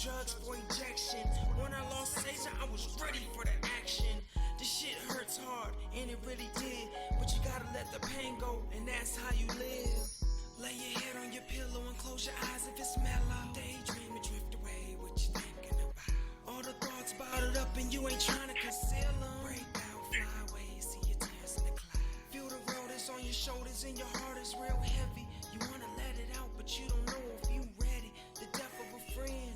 drugs for injection. When I lost Satan, I was ready for the action. This shit hurts hard, and it really did. But you gotta let the pain go, and that's how you live. Lay your head on your pillow and close your eyes if it's mellow. Daydream and drift away, what you thinking about? All the thoughts bottled up and you ain't trying to conceal them. Break out, fly away, see your tears in the cloud. Feel the road is on your shoulders and your heart is real heavy. You wanna let it out, but you don't know if you ready. The death of a friend,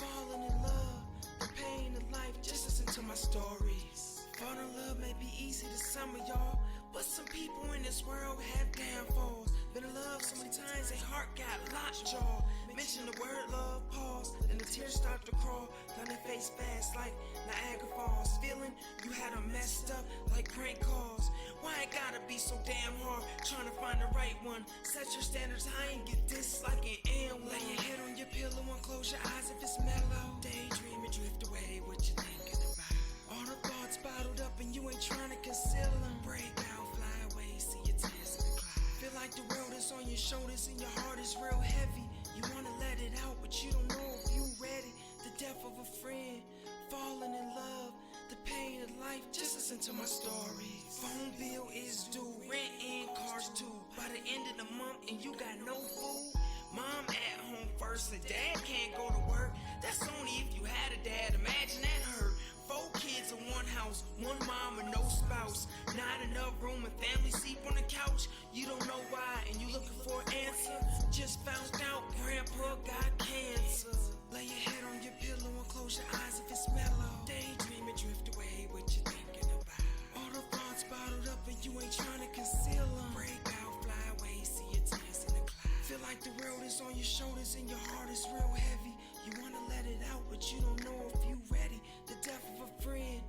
falling in love, the pain of life. Just listen to my stories. Falling in love may be easy to some of y'all, but some people in this world have downfalls. Been in love so many times, their heart got lockjaw. Mention the word love, pause, and the tears start to crawl down their face fast like Niagara Falls. Feeling you had them messed up like prank calls. Why it gotta be so damn hard trying to find the right one? Set your standards high and get this like an M. Lay your head on your pillow and close your eyes if it's mellow. Daydream and drift away, what you thinking about? All the thoughts bottled up and you ain't trying to conceal them. Break out, fly away, see your tears in the cloud. Feel like the world is on your shoulders and your heart is real heavy. You wanna let it out, but you don't know if you ready. The death of a friend, falling in love, the pain of life. Just listen to my stories. Phone bill is due, rent and cars too. By the end of the month and you got no food. Mom at home first and dad can't go to work. That's only if you had a dad. Imagine that hurt. 4 kids in one house, one mom and no spouse. Not enough room and family sleep on the couch. You don't know why and you looking for an answer. Just found out grandpa got cancer. Lay your head on your pillow and close your eyes if it's mellow. Daydream and drift away, what you thinking about? All the thoughts bottled up and you ain't trying to conceal them. Break out, fly away, see your tears in the cloud. Feel like the world is on your shoulders and your heart is real heavy. You wanna let it out, but you don't know if you ready. The death of a friend,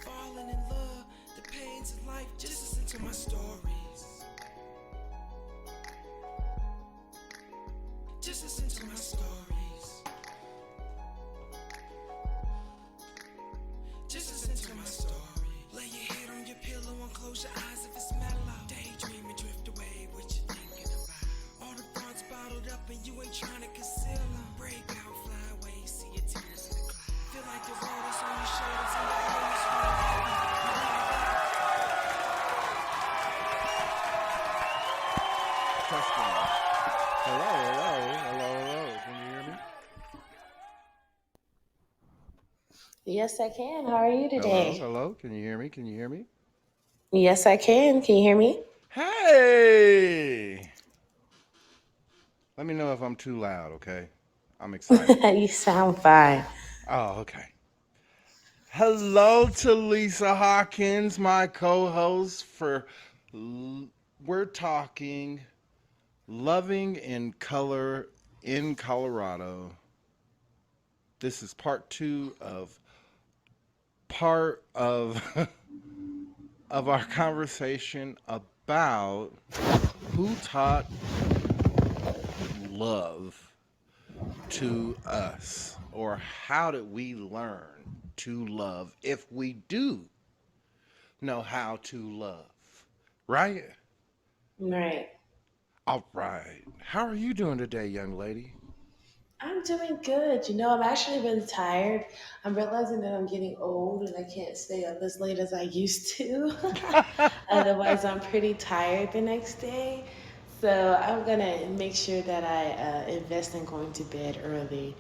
falling in love, the pains of life. Just listen to my stories. Just listen to my stories. Just listen to my story. Lay your head on your pillow and close your eyes if it's mellow. Daydream and drift away, what you thinking about? All the thoughts bottled up and you ain't trying to conceal them. Break out, fly away, see your tears in the cloud. Feel like the world is on your shoulders and your heart is real heavy. Testing. Hello, hello, hello, hello. Can you hear me? Yes, I can. How are you Hello, today? hello. Can you hear me? Can you hear me? Yes, I can. Can you hear me? Hey! Let me know if I'm too loud, okay? I'm excited. You sound fine. Oh, okay. Hello to Lisa Hawkins, my co-host for We're Talking Loving in Color in Colorado. This is part of of our conversation about who taught love to us, or how did we learn to love if we do know how to love, right? Right. All right. How are you doing today, young lady? I'm doing good. I'm actually really tired. I'm realizing that I'm getting old and I can't stay up as late as I used to. Otherwise, I'm pretty tired the next day. So I'm going to make sure that I invest in going to bed early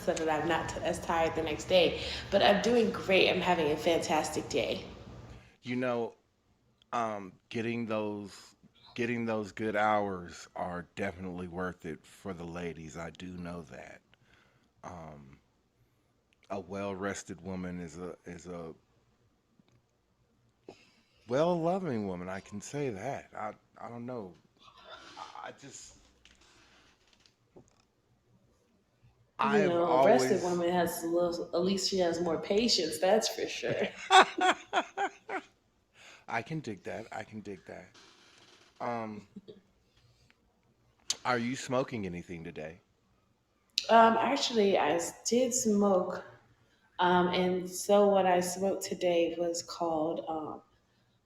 so that I'm not as tired the next day. But I'm doing great. I'm having a fantastic day. you know, getting those good hours are definitely worth it for the ladies. I do know that. Um, a well-rested woman is a well-loving woman. I can say that. I don't know. I just I've A rested always woman has a little, at least she has more patience, that's for sure. I can dig that. I can dig that. Um, are you smoking anything today? Actually, did smoke, and so what I smoked today was called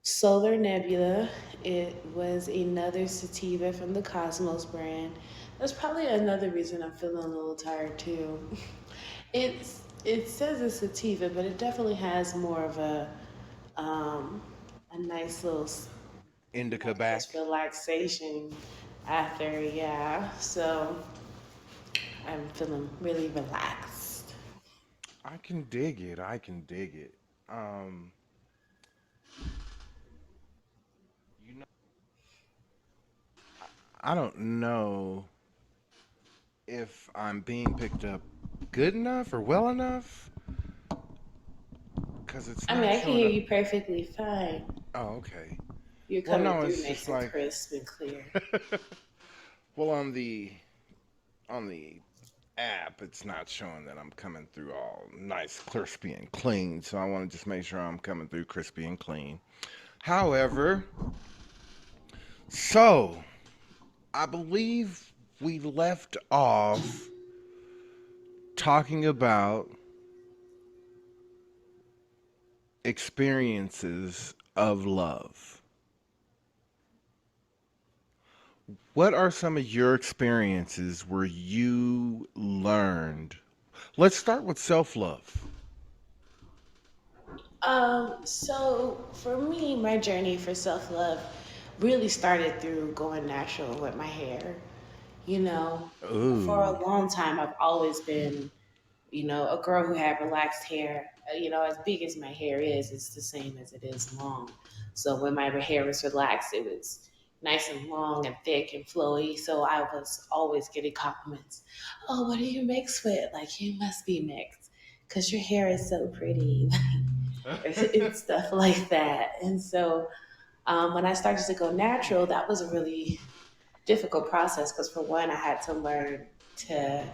Solar Nebula. It was another sativa from the Cosmos brand. That's probably another reason I'm feeling a little tired too. It says it's sativa, but it definitely has more of um a nice little Indica I guess back. relaxation after, yeah. So I'm feeling really relaxed. I can dig it. I can dig it. Um, you know, I don't know if I'm being picked up good enough or well enough because it's I mean, not I can showing hear up. you perfectly fine. Oh, okay. You're Well, coming no, through it's just nice and like, crisp and clear. well, on the app, it's not showing that I'm coming through all nice, crispy, and clean. So I want to just make sure I'm coming through crispy and clean. However, so I believe we left off talking about experiences of love. What are some of your experiences where you learned? Let's start with self love. So for me, my journey for self love really started through going natural with my hair. You know, for Ooh. a long time, I've always been, a girl who had relaxed hair. As big as my hair is, it's the same as it is long. So when my hair was relaxed, it was nice and long and thick and flowy. So I was always getting compliments. Oh, what are you mixed with? Like, you must be mixed because your hair is so pretty and stuff like that. And so when I started to go natural, that was a really difficult process because, for one, I had to learn to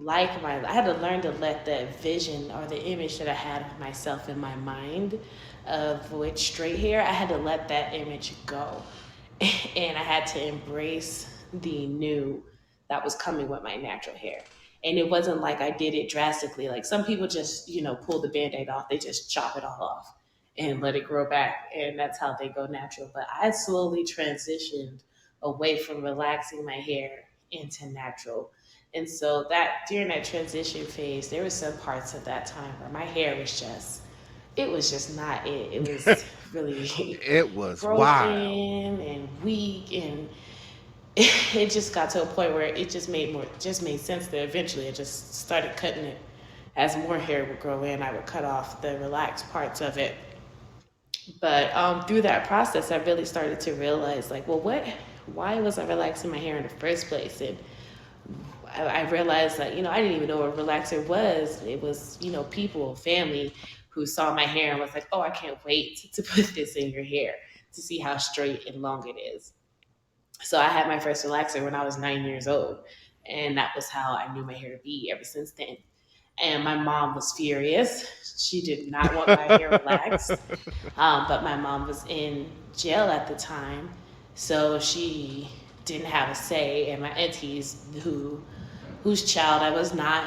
I had to learn to let the vision or the image that I had of myself in my mind of with straight hair, I had to let that image go. And I had to embrace the new that was coming with my natural hair. And it wasn't like I did it drastically. Like some people just, pull the band-aid off, they just chop it all off and let it grow back. And that's how they go natural. But I slowly transitioned away from relaxing my hair into natural. And so that during that transition phase, there were some parts of that time where my hair was just not it. It was really It was broken wild. and weak, and it just got to a point where it just made sense that eventually I just started cutting it. As more hair would grow in, I would cut off the relaxed parts of it. But through that process, I really started to realize, like, well, why was I relaxing my hair in the first place? And I realized that, I didn't even know what a relaxer was. It was, people, family who saw my hair and was like, oh, I can't wait to put this in your hair to see how straight and long it is. So I had my first relaxer when I was 9 years old. And that was how I knew my hair to be ever since then. And my mom was furious. She did not want my hair relaxed. But my mom was in jail at the time. So she didn't have a say. And my aunties, whose child I was not,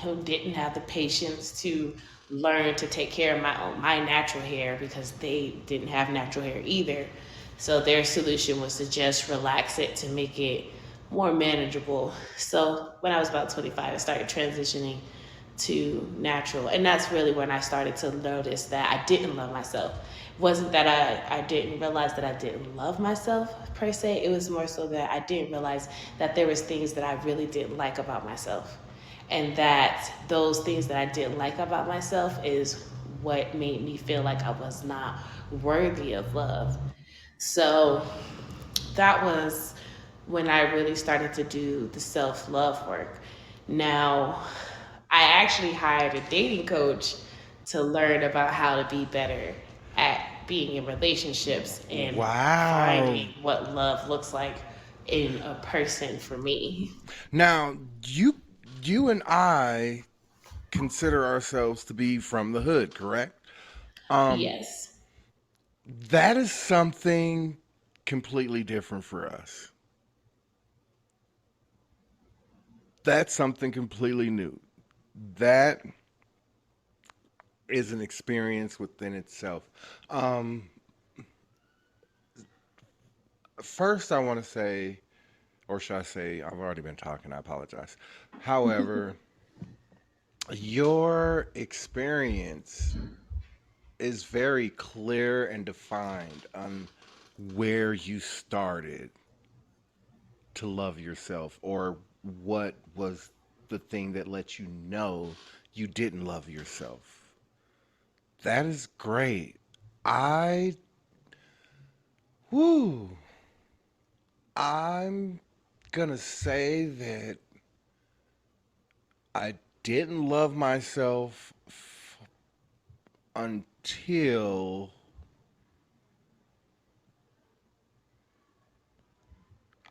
who didn't have the patience to learn to take care of my natural hair because they didn't have natural hair either. So their solution was to just relax it to make it more manageable. So when I was about 25, I started transitioning to natural. And that's really when I started to notice that I didn't love myself. It wasn't that I didn't realize that I didn't love myself per se. It was more so that I didn't realize that there was things that I really didn't like about myself. And that those things that I didn't like about myself is what made me feel like I was not worthy of love. So that was when I really started to do the self love work. Now, I actually hired a dating coach to learn about how to be better at being in relationships and Wow. finding what love looks like in a person for me. Now, you and I consider ourselves to be from the hood, correct? Um, Yes. that is something completely different for us. That's something completely new. That is an experience within itself. Um, First, I want to say, or should I say, I've already been talking, I apologize. However, Your experience is very clear and defined on where you started to love yourself, or what was the thing that let you know you didn't love yourself. That is great. I, whoo, I'm gonna say that I didn't love myself until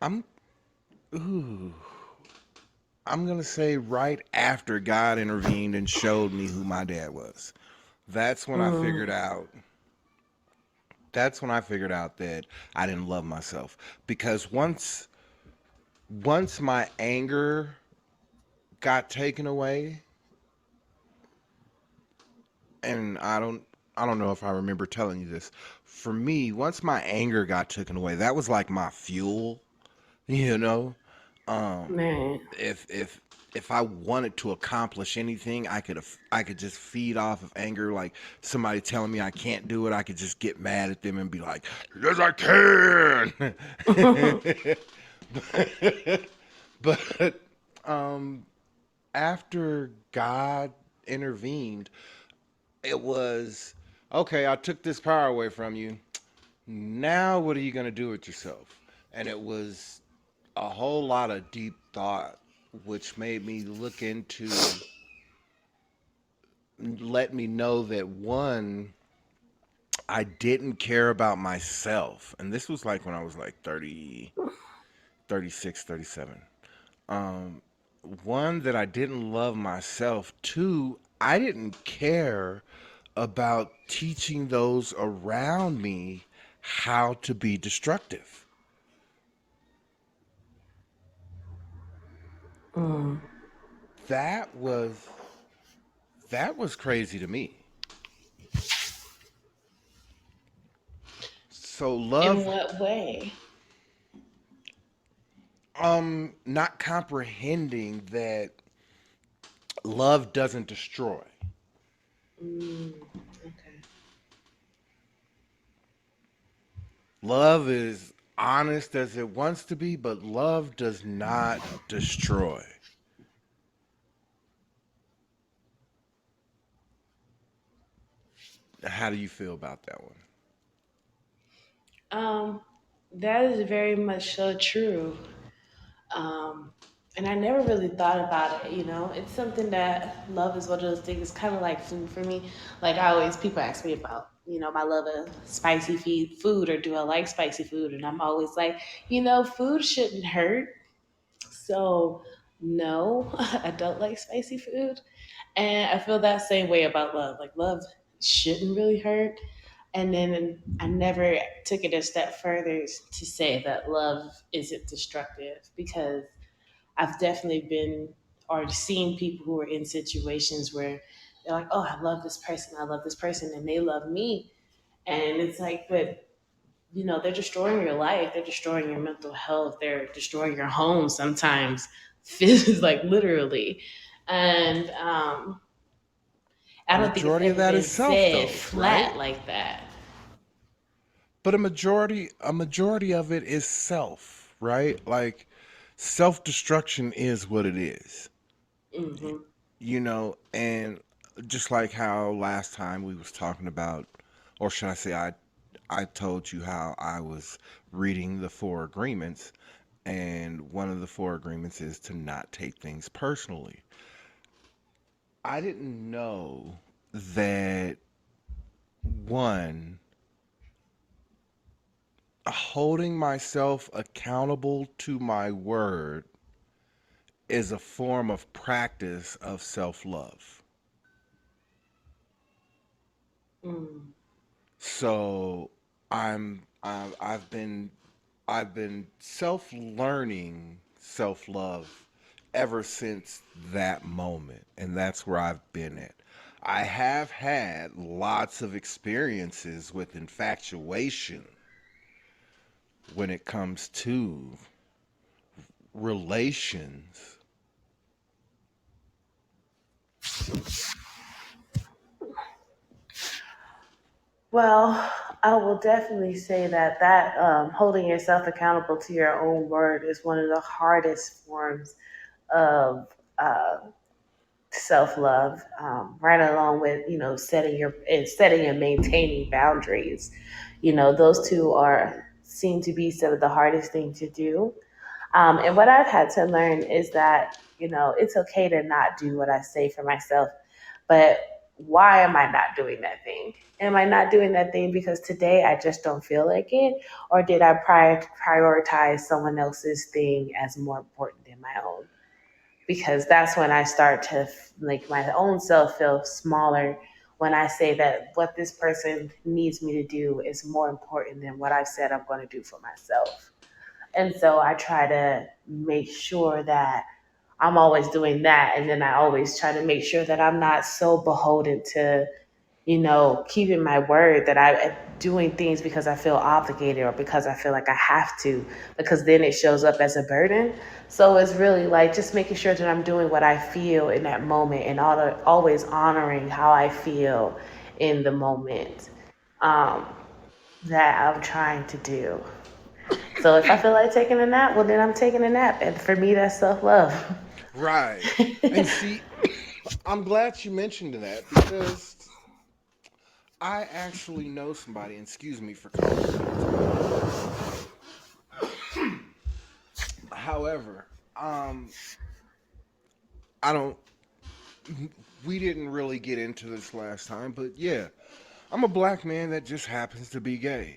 I'm, ooh, I'm gonna say right after God intervened and showed me who my dad was. That's when I Mm, figured out. That's when I figured out that I didn't love myself, because once my anger got taken away, and I don't know if I remember telling you this. For me, once my anger got taken away, that was like my fuel, you know. Um, man. if I wanted to accomplish anything, I could just feed off of anger. Like somebody telling me I can't do it, I could just get mad at them and be like, "Yes, I can." But um, after God intervened, it was okay. I took this power away from you. Now, what are you going to do with yourself? And it was a whole lot of deep thought, which made me look into, let me know that one, I didn't care about myself. And this was like when I was like 30, 36, 37. Um, one, that I didn't love myself. Two, I didn't care about teaching those around me how to be destructive. Mm. That was that was crazy to me. So In love, what way? not comprehending that love doesn't destroy. Mm, okay. Love is honest as it wants to be, but love does not destroy. How do you feel about that one? Um, that is very much so true. Um, and I never really thought about it, you know. It's something that love is one of those things, it's kind of like food for me. Like I always, people ask me about, my love of spicy food or do I like spicy food? And I'm always like, food shouldn't hurt. So, no, I don't like spicy food. And I feel that same way about love. Like, love shouldn't really hurt. And then I never took it a step further to say that love isn't destructive because I've definitely been or seen people who are in situations where they're like, oh, I love this person, and they love me. And it's like, but they're destroying your life, they're destroying your mental health, they're destroying your home sometimes, like literally. And I don't think it's Majority of ever that been is self, said though, right? flat like that. But a majority of it is self, right? Like self-destruction is what it is. Hmm. And just like how last time we was talking about, or should I say, I told you how I was reading the four agreements, and one of the four agreements is to not take things personally. I didn't know that, one, holding myself accountable to my word is a form of practice of self-love. Mm. So I've been self-learning self-love ever since that moment, and that's where I've been at. I have had lots of experiences with infatuation when it comes to relations, Well, I will definitely say that holding yourself accountable to your own word is one of the hardest forms of self love, right along with setting and maintaining boundaries. Those two are seem to be some of the hardest thing to do. And what I've had to learn is that it's okay to not do what I say for myself, but why am I not doing that thing? Am I not doing that thing because today I just don't feel like it? Or did I prioritize someone else's thing as more important than my own? Because that's when I start to make my own self feel smaller when I say that what this person needs me to do is more important than what I've said I'm going to do for myself. And so I try to make sure that I'm always doing that. And then I always try to make sure that I'm not so beholden to keeping my word that I'm doing things because I feel obligated or because I feel like I have to, because then it shows up as a burden. So it's really like just making sure that I'm doing what I feel in that moment and always honoring how I feel in the moment um, that I'm trying to do. So if I feel like taking a nap, well, then I'm taking a nap. And for me, that's self love. Right. And see, I'm glad you mentioned that because I actually know somebody, and excuse me for coughing the whole time. However, I don't, we didn't really get into this last time, but yeah, I'm a black man that just happens to be gay.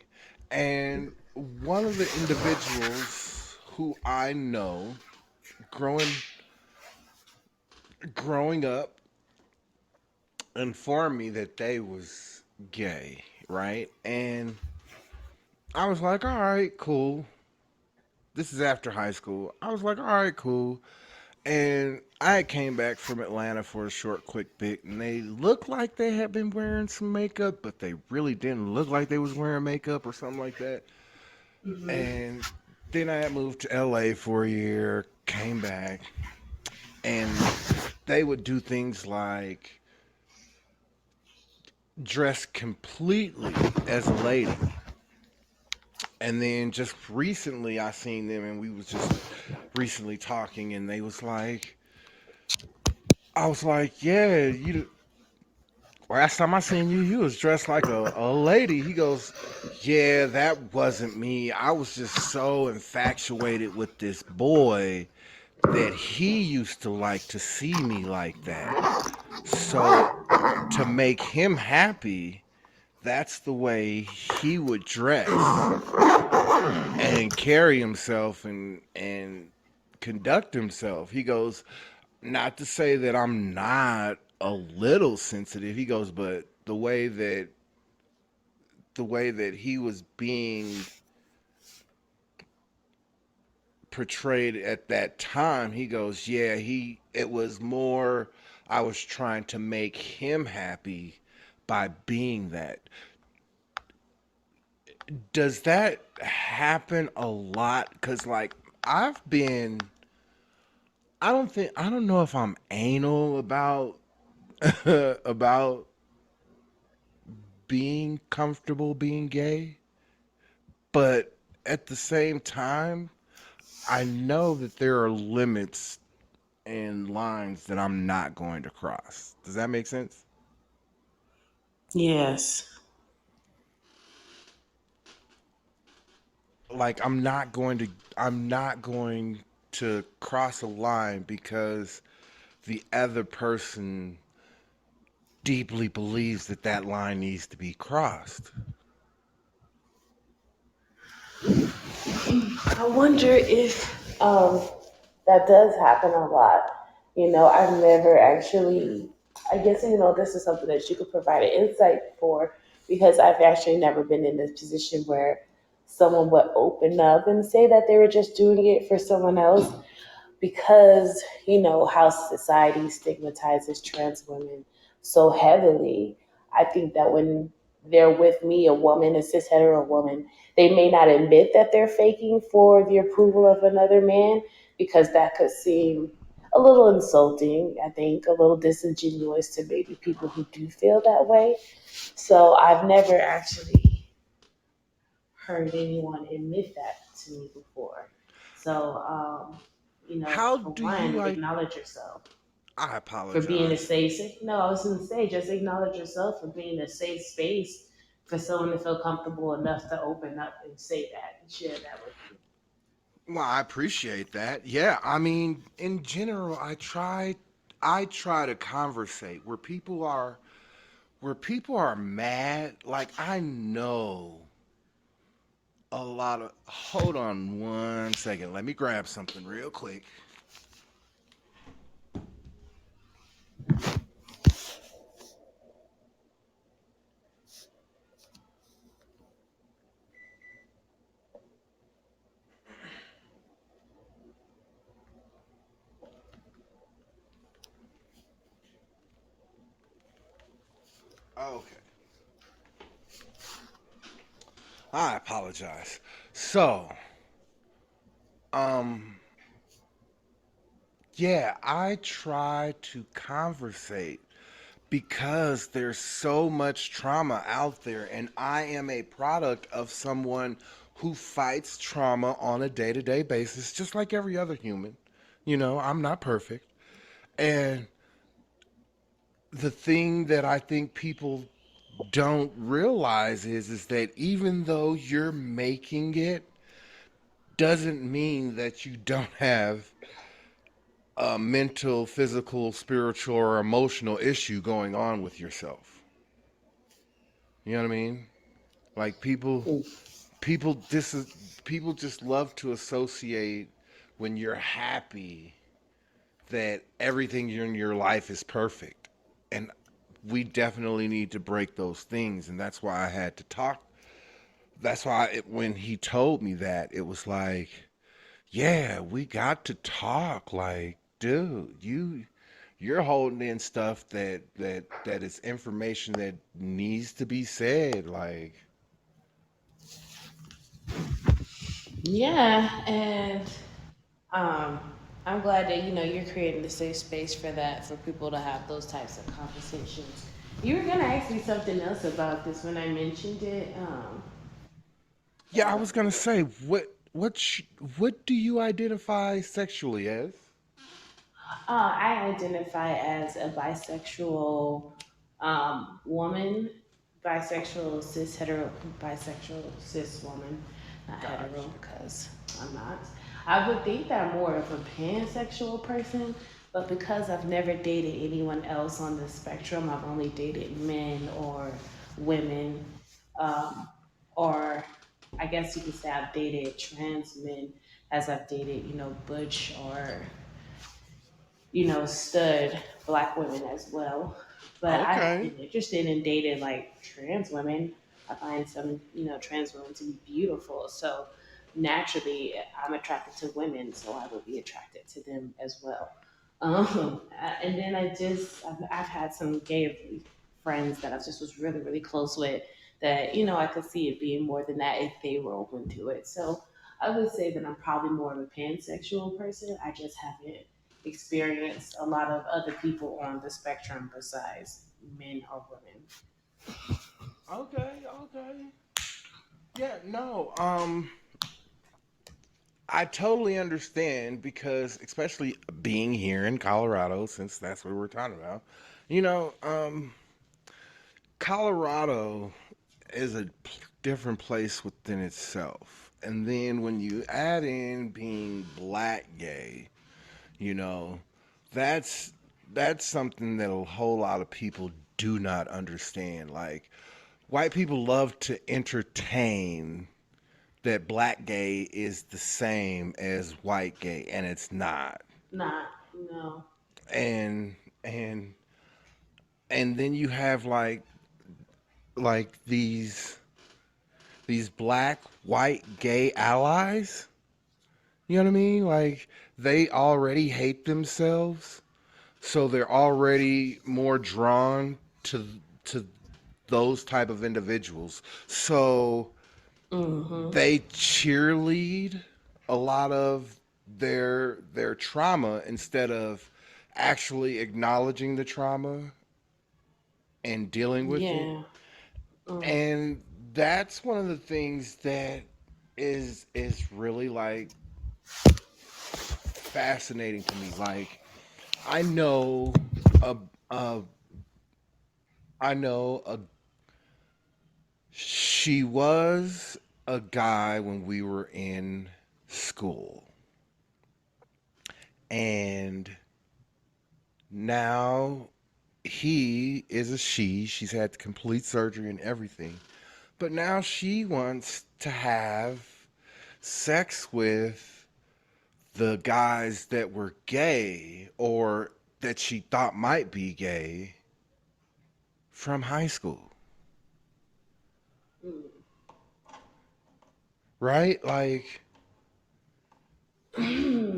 And one of the individuals who I know growing growing up informed me that they was gay, right? And I was like, all right, cool. This is after high school. I was like, all right, cool. And I came back from Atlanta for a short, quick bit, and they looked like they had been wearing some makeup, but they really didn't look like they was wearing makeup or something like that. Mhm. And then I had moved to LA for a year, came back, and they would do things like dress completely as a lady. And then just recently I seen them and we was just recently talking and they was like I was like, yeah, you last time I seen you, you was dressed like a lady. He goes, yeah, that wasn't me. I was just so infatuated with this boy that he used to like to see me like that. So to make him happy, that's the way he would dress and carry himself and conduct himself. He goes, not to say that I'm not a little sensitive. He goes, but the way that he was being portrayed at that time, he goes, yeah, he it was more I was trying to make him happy by being that. Does that happen a lot? Cuz like I've been I don't know if I'm anal about about being comfortable being gay, but at the same time, I know that there are limits and lines that I'm not going to cross. Does that make sense? Yes. Like I'm not going to cross a line because the other person deeply believes that that line needs to be crossed. I wonder if that does happen a lot. I've never actually, I guess, this is something that you could provide an insight for because I've actually never been in this position where someone would open up and say that they were just doing it for someone else because how society stigmatizes trans women so heavily. I think that when they're with me, a woman, a cis hetero woman, they may not admit that they're faking for the approval of another man because that could seem a little insulting, I think, a little disingenuous to maybe people who do feel that way. So I've never actually heard anyone admit that to me before. So, How for do you one, like? acknowledge yourself I for being a apologize. safe. No, I was going to say, just acknowledge yourself for being a safe space for someone to feel comfortable enough to open up and say that and share that with you. Well, I appreciate that. Yeah, I mean, in general, I try to conversate where people are mad. Like I know a lot of. Hold on one second. Let me grab something real quick. Okay. I apologize. So, um, yeah, I try to conversate because there's so much trauma out there, and I am a product of someone who fights trauma on a day-to-day basis just like every other human. I'm not perfect. And the thing that I think people don't realize is that even though you're making it doesn't mean that you don't have a mental, physical, spiritual, or emotional issue going on with yourself. You know what I mean? Like people this is people just love to associate when you're happy that everything in your life is perfect. And we definitely need to break those things, and that's why I had to talk. That's why when he told me that, it was like, yeah, we got to talk. Like, dude, you're holding in stuff that is information that needs to be said. Like, Yeah, and um, I'm glad that you're creating a safe space for that, for people to have those types of conversations. You were gonna ask me something else about this when I mentioned it. yeah, I was gonna say, what do you identify sexually as? I identify as a bisexual woman, bisexual cis woman, not hetero Gotcha. because I'm not. I would think that I'm more of a pansexual person, but because I've never dated anyone else on the spectrum, I've only dated men or women, um, or I guess you could say I've dated trans men as I've dated, butch or stood black women as well. But I've Okay. been interested in dating like trans women. I find some, trans women to be beautiful. So naturally, I'm attracted to women, so I would be attracted to them as well. And then I've had some gay friends that I just was really, really close with that, I could see it being more than that if they were open to it. So I would say that I'm probably more of a pansexual person. I just haven't experienced a lot of other people on the spectrum besides men or women. Okay. Okay. Yeah. No. I totally understand because, especially being here in Colorado, since that's what we're talking about, you know, um, Colorado is a different place within itself. And then when you add in being black gay, you know, that's that's something that a whole lot of people do not understand. Like white people love to entertain that black gay is the same as white gay, and it's not. Not, no. And and and then you have like these black white gay allies. You know what I mean? Like they already hate themselves, so they're already more drawn to those type of individuals. So Mm-hmm. they cheerlead a lot of their trauma instead of actually acknowledging the trauma and dealing with it. Yeah. Mm. And that's one of the things that is really like fascinating to me. Like I know a, a I know a she was a guy when we were in school. And now he is a she. She's had complete surgery and everything. But now she wants to have sex with the guys that were gay or that she thought might be gay from high school. Right? Like, I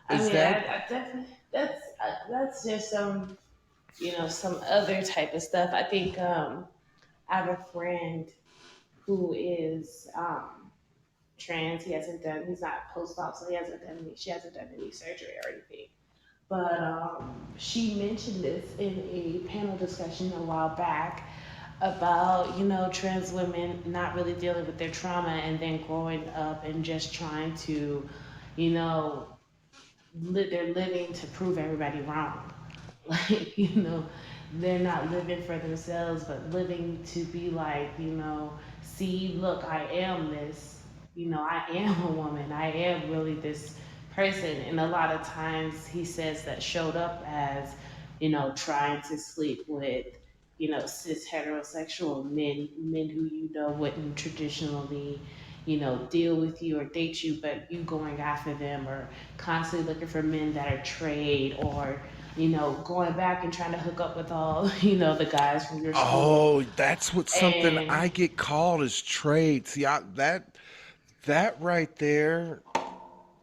is mean, that I definitely that's just some other type of stuff. I think I have a friend who is trans. He's not post op, so she hasn't done any surgery or anything. But she mentioned this in a panel discussion a while back about trans women not really dealing with their trauma and then growing up and just trying to you know they're living to prove everybody wrong. Like, they're not living for themselves, but living to be like, see, look, I am this, I am a woman. I am really this person. And a lot of times he says that showed up as, trying to sleep with, cis heterosexual men who wouldn't traditionally, deal with you or date you, but you going after them, or constantly looking for men that are trade, or going back and trying to hook up with all the guys from your school. oh, that's what something And I get called as trade. See, that right there,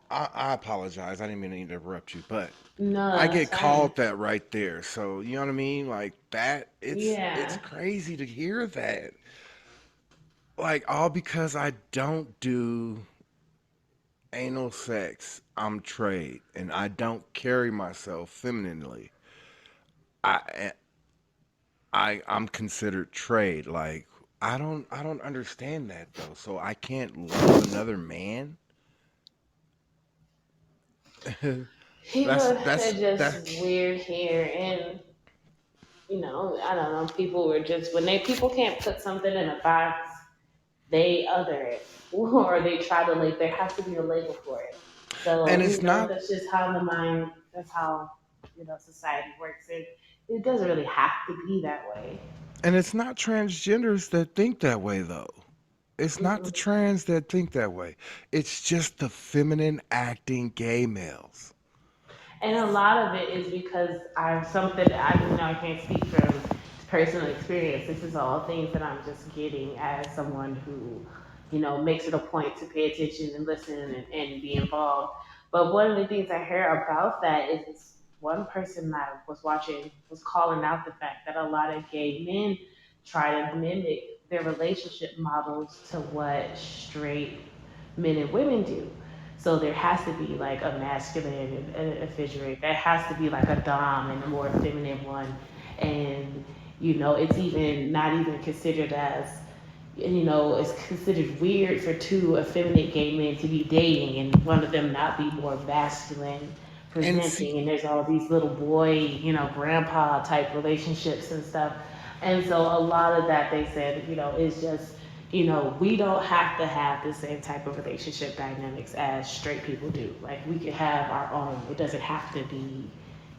I apologize. I didn't mean to interrupt you, but no, I that's get fine. called that right there. So you know what I mean? Like that, it's Yeah. crazy to hear that. Like all because I don't do anal sex. I'm trade, and I don't carry myself femininely. I I'm considered trade. Like I don't understand that though. So I can't love another man. People that's are that's that. just weird here, and I don't know. People were just when they people can't put something in a box, they other it, or they try to like. There has to be a label for it. And So it's not that's just how the mind. That's how society works. It doesn't really have to be that way. and it's not transgenders that think that way though. It's not the Mm-mm. trans that think that way. It's just the feminine acting gay males. And a lot of it is because I'm something that I can't speak from personal experience. This is all things that I'm just getting as someone who, makes it a point to pay attention and listen and be involved. But one of the things I hear about that is this one person that I was watching was calling out the fact that a lot of gay men try to mimic their relationship models to what straight men and women do. So there has to be like a masculine and a figure. There has to be like a dom and a more feminine one. And it's even not even considered as it's considered weird for two effeminate gay men to be dating and one of them not be more masculine And see, presenting. And there's all these little boy, grandpa type relationships and stuff. And so a lot of that they said, is just, we don't have to have the same type of relationship dynamics as straight people do. Like we can have our own. It doesn't have to be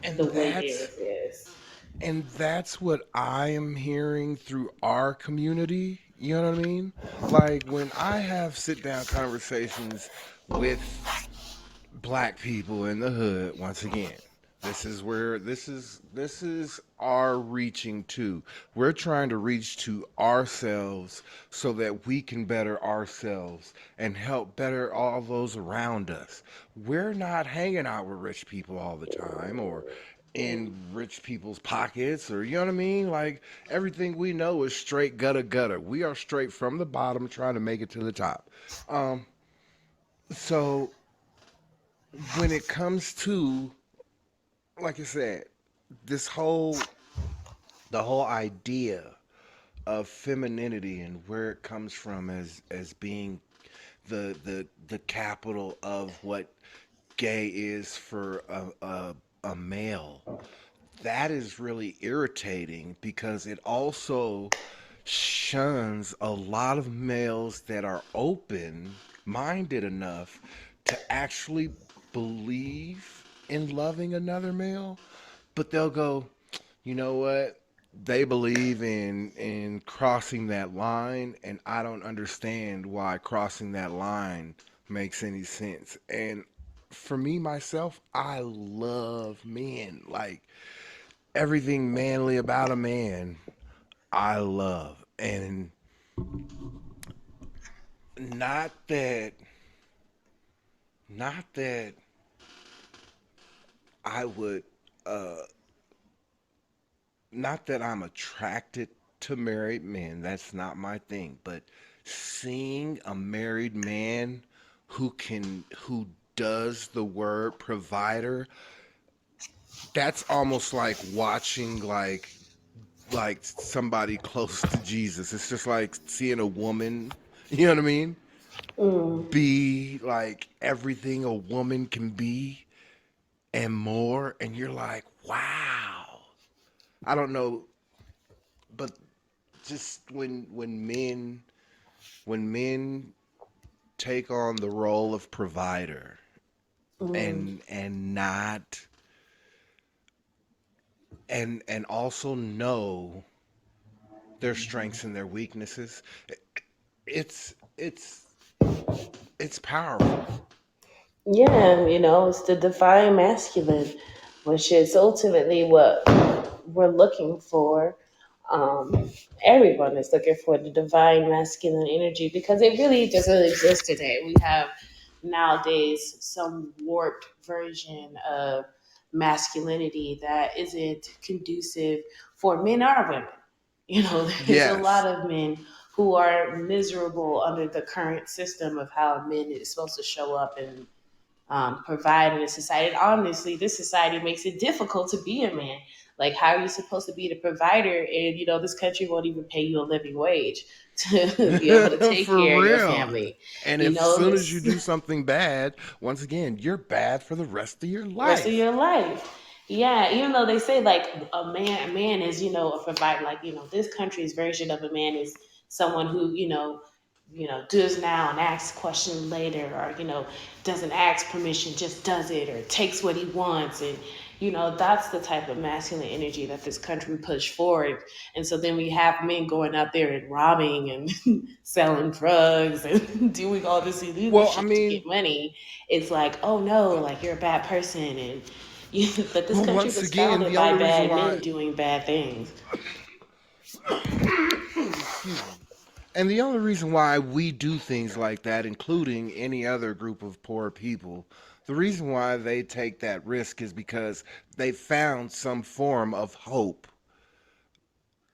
and the way that's theirs is. and that's what I am hearing through our community. You know what I mean? Like when I have sit down conversations with black people in the hood once again, this is our reaching to, we're trying to reach to ourselves so that we can better ourselves and help better all those around us. We're not hanging out with rich people all the time or Mm. in rich people's pockets, or you know what I mean, like everything we know is straight gutter. We are straight from the bottom trying to make it to the top. um so when it comes to, like I said, this whole the whole idea of femininity and where it comes from as being the capital of what gay is for a male. That is really irritating because it also shuns a lot of males that are open minded enough to actually believe in loving another male, but they'll go, you know what? They believe in crossing that line, and I don't understand why crossing that line makes any sense. And for me myself, I love men. Like everything manly about a man, I love. And not that not that I would uh not that I'm attracted to married men. That's not my thing. But seeing a married man who does the word provider, that's almost like watching like somebody close to Jesus. It's just like seeing a woman, you know what I mean? Mm. Be like everything a woman can be and more, and you're like, wow. I don't know, but just when men take on the role of provider Mm. and not and also know their strengths and their weaknesses, it's it's it's powerful. Yeah, it's the divine masculine, which is ultimately what we're looking for. Um, Everyone is looking for the divine masculine energy because it really doesn't exist today. We have nowadays some warped version of masculinity that isn't conducive for men or women. There's a lot Yes. of men who are miserable under the current system of how men is supposed to show up and provide in a society. And honestly, this society makes it difficult to be a man. Like, how are you supposed to be the provider? And this country won't even pay you a living wage to be able to take For care of your real. family. And if soon as you This do something bad, once again, you're bad for the rest of your rest of life. your life. Yeah, even though they say like a man is a provider. Like this country's version of a man is someone who does now and asks questions later, or doesn't ask permission, just does it, or takes what he wants, and that's the type of masculine energy that this country pushed forward. And so then we have men going out there and robbing and selling drugs and doing all this illegal Well, I shit to mean, get money. It's like, oh no, like you're a bad person, and but this well, country once was again, founded the by only reason bad men why, doing bad things. excuse me, and the only reason why we do things like that, including any other group of poor people, the reason why they take that risk is because they found some form of hope.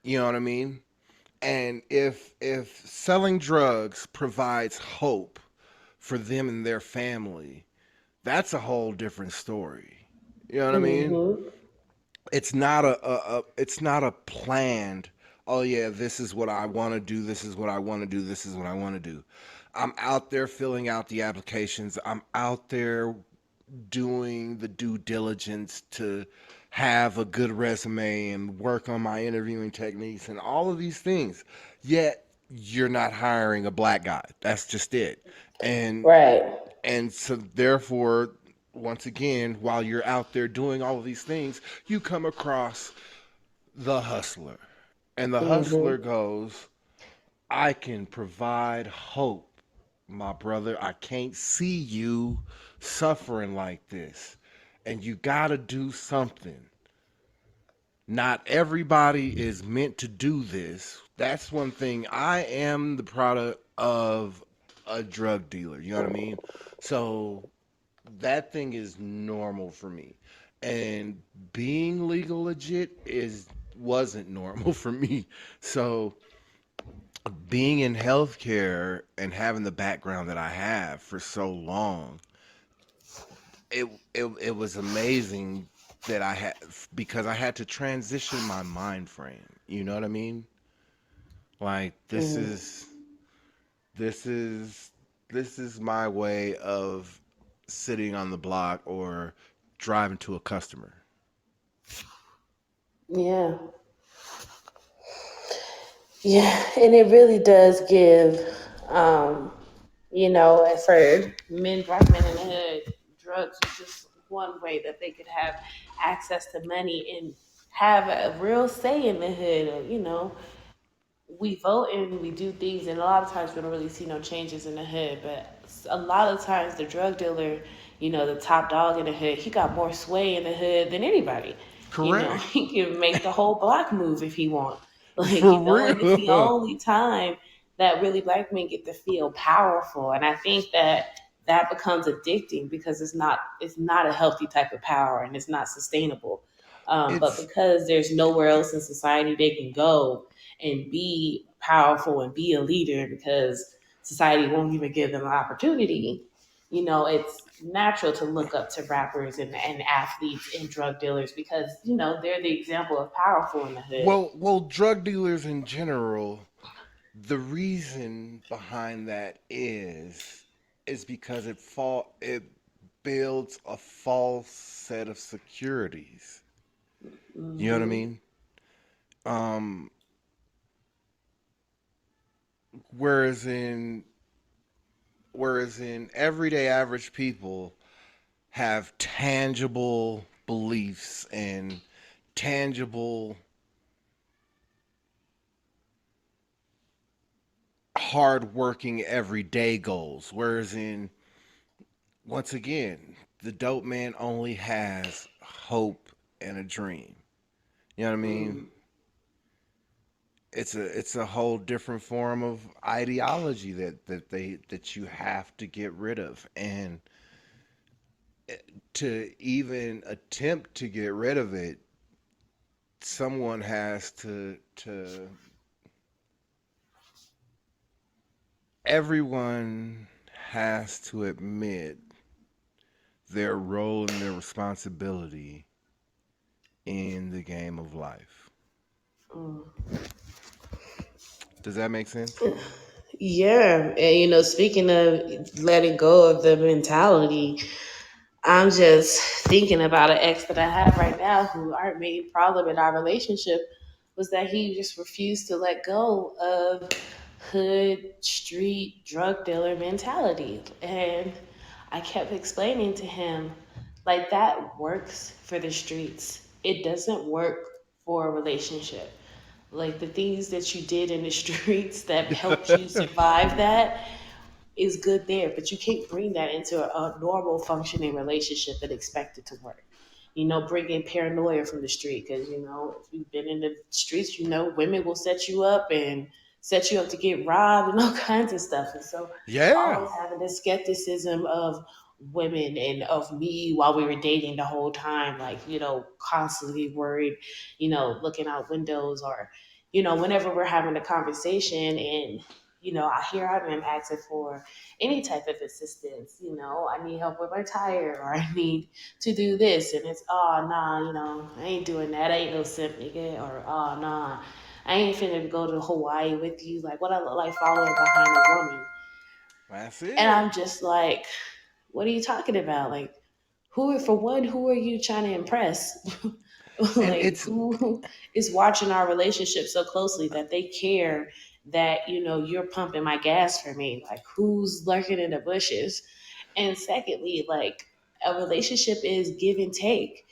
You know what I mean? And if selling drugs provides hope for them and their family, that's a whole different story. You know what I mean? Mm-hmm. It's not a planned, oh yeah, this is what I want to do, this is what I want to do, this is what I want to do. I'm out there filling out the applications. I'm out there doing the due diligence to have a good resume and work on my interviewing techniques and all of these things. Yet you're not hiring a black guy. That's just it. And Right. and so therefore, once again, while you're out there doing all of these things, you come across the hustler. And the hustler Mm-hmm. goes, I can provide hope, my brother. I can't see you suffering like this. And you got to do something. Not everybody is meant to do this. That's one thing. I am the product of a drug dealer. You know what I mean? So that thing is normal for me. And being legal legit is wasn't normal for me. So being in healthcare and having the background that I have for so long, it was amazing that I had, because I had to transition my mind frame. You know what I mean? Like Mm, this is this is my way of sitting on the block or driving to a customer. yeah, yeah, and it really does give, um, for men, black men in the hood, drugs is just one way that they could have access to money and have a real say in the hood. We vote and we do things, and a lot of times we don't really see no changes in the hood. But a lot of times, the drug dealer, the top dog in the hood, he got more sway in the hood than anybody. Correct. He can make the whole block move if he want. For And it's the real. only time that really black men get to feel powerful. And I think that becomes addicting because it's not a healthy type of power and it's not sustainable. But It's because there's nowhere else in society they can go and be powerful and be a leader because society won't even give them an opportunity, it's natural to look up to rappers and athletes and drug dealers because, they're the example of powerful in the hood. well, drug dealers in general, the reason behind that is because it builds a false set of securities. You know what I Hmm. mean? Um, whereas in everyday average people have tangible beliefs and tangible hardworking everyday goals. Whereas in once again, the dope man only has hope and a dream. You know what I mean? Mm. It's a whole different form of ideology that you have to get rid of, and to even attempt to get rid of it, someone has to everyone has to admit their role and their responsibility in the game of life. Mm. Does that make sense? Yeah, and speaking of letting go of the mentality, I'm just thinking about an ex that I have right now who our main problem in our relationship was that he just refused to let go of hood street drug dealer mentality. And I kept explaining to him, like, that works for the streets. It doesn't work for a relationship. Like, the things that you did in the streets that helped you survive that is good there, but you can't bring that into a normal functioning relationship and expect it to work. Bring in paranoia from the street because, if you've been in the streets, women will set you up and set you up to get robbed and all kinds of stuff. And so, Yeah. always having this skepticism of women and of me while we were dating the whole time, like, constantly worried, looking out windows or, whenever we're having a conversation and, here I am asking for any type of assistance. I need help with my tire or I need to do this. And it's, oh, nah, I ain't doing that. I ain't no simp nigga. Or, oh, nah, I ain't finna go to Hawaii with you. Like, what I look like following behind a woman. That's And it. I'm just like, what are you talking about? Like, for one, who are you trying to impress? And Like, it's who is watching our relationship so closely that they care that, you're pumping my gas for me? Like, who's lurking in the bushes? And secondly, like, a relationship is give and take.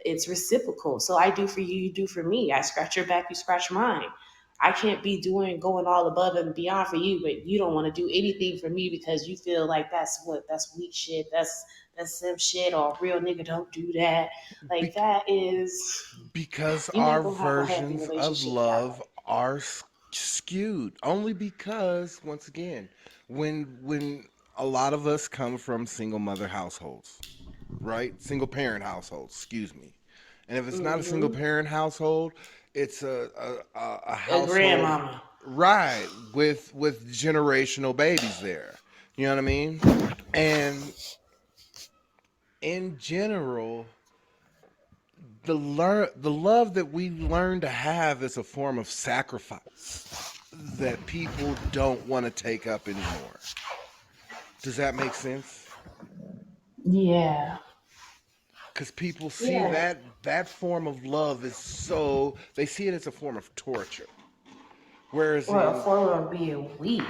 It's reciprocal. So I do for you, you do for me. I scratch your back, you scratch mine. I can't be going all above and beyond for you, but you don't want to do anything for me because you feel like that's weak shit, that's sim shit, or real nigga don't do that. Like, be- that is, because you're our not gonna have a happy versions of relationship that love way. are skewed only because once again, when a lot of us come from single mother households, right? Single parent households, excuse me. And if it's not a single Hmm. parent household, it's a A household, grandmama. right, with generational babies there. You know what I mean? And in general, the love that we learn to have is a form of sacrifice that people don't want to take up anymore. Does that make sense? Yeah. Because people see Yeah. that form of love is so they see it as a form of torture. Whereas Or a in form of being weak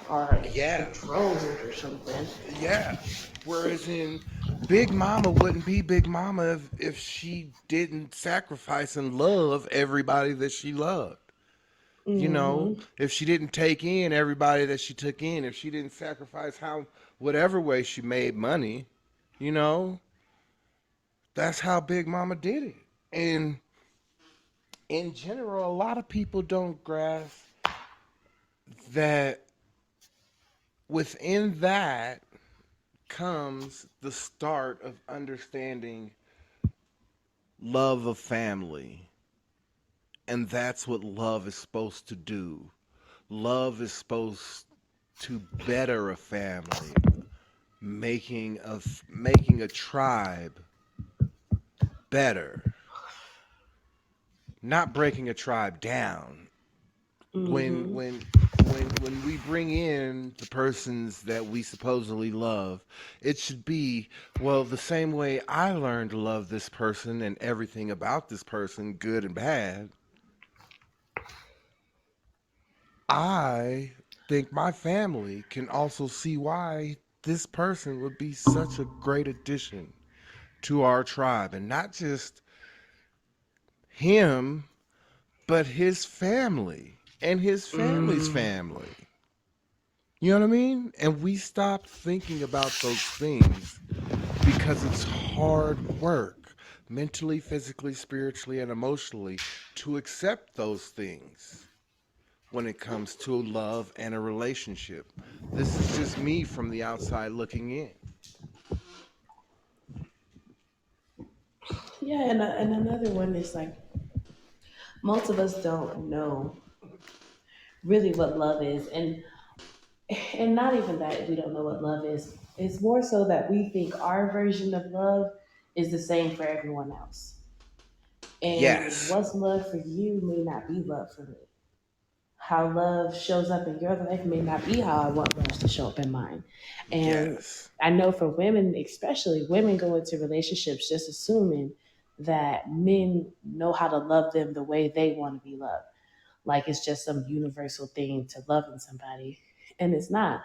or yeah, controlled or something. yeah. Whereas in Big Mama wouldn't be Big Mama if she didn't sacrifice and love everybody that she loved. You know, Mm-hmm. if she didn't take in everybody that she took in, if she didn't sacrifice how whatever way she made money, you know, that's how Big Mama did it. And in general, a lot of people don't grasp that within that comes the start of understanding love of family. And that's what love is supposed to do. Love is supposed to better a family, making a tribe better, not breaking a tribe down. When Mm-hmm. when when we bring in the persons that we supposedly love, it should be, well, the same way I learned to love this person and everything about this person, good and bad. I think my family can also see why this person would be such a great addition to our tribe, and not just him, but his family and his family's Mm. family. You know what I mean? And we stop thinking about those things because it's hard work, mentally, physically, spiritually, and emotionally, to accept those things when it comes to love and a relationship. This is just me from the outside looking in. Yeah, and another one is like most of us don't know really what love is, and not even that we don't know what love is. It's more so that we think our version of love is the same for everyone else. And Yes. what's love for you may not be love for me. How love shows up in your life may not be how I want love to show up in mine. And Yes. I know for women, especially, women go into relationships just assuming that men know how to love them the way they want to be loved. Like it's just some universal thing to loving somebody. And it's not.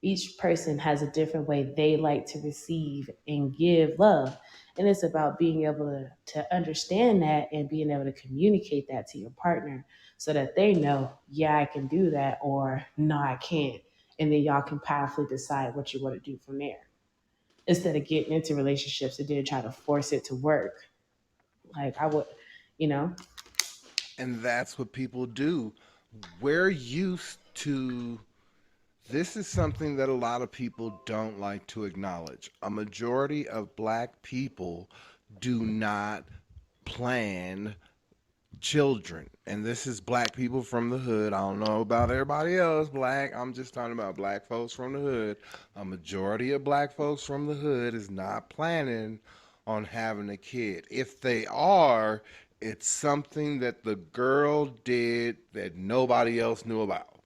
Each person has a different way they like to receive and give love. And it's about being able to understand that and being able to communicate that to your partner so that they know, yeah, I can do that, or no, I can't. And then y'all can powerfully decide what you want to do from there. Instead of getting into relationships and then try to force it to work. Like I would, you know? And that's what people do. We're used to this is something that a lot of people don't like to acknowledge. A majority of black people do not plan children. And this is black people from the hood. I don't know about everybody else black. I'm just talking about black folks from the hood. A majority of black folks from the hood is not planning on having a kid. If they are, it's something that the girl did that nobody else knew about.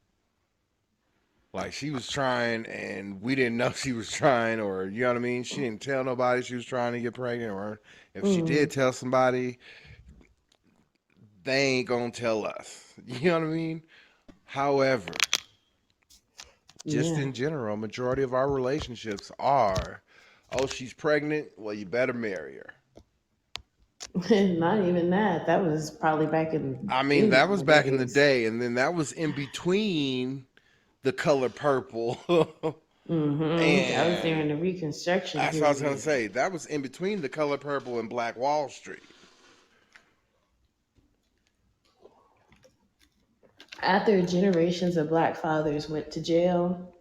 Like she was trying and we didn't know she was trying, or you know what I mean? She didn't tell nobody she was trying to get pregnant, or if she did Mm, tell somebody, they ain't gonna tell us. You know what I mean? However, just yeah. in general, majority of our relationships are, oh, she's pregnant, well, you better marry her. Not even that. That was probably back in I mean, that in was the back in the days. day, and then that was in between the color purple That was during and the Reconstruction that's what I was gonna period. say. That was in between the color purple and Black Wall Street. After generations of black fathers went to jail,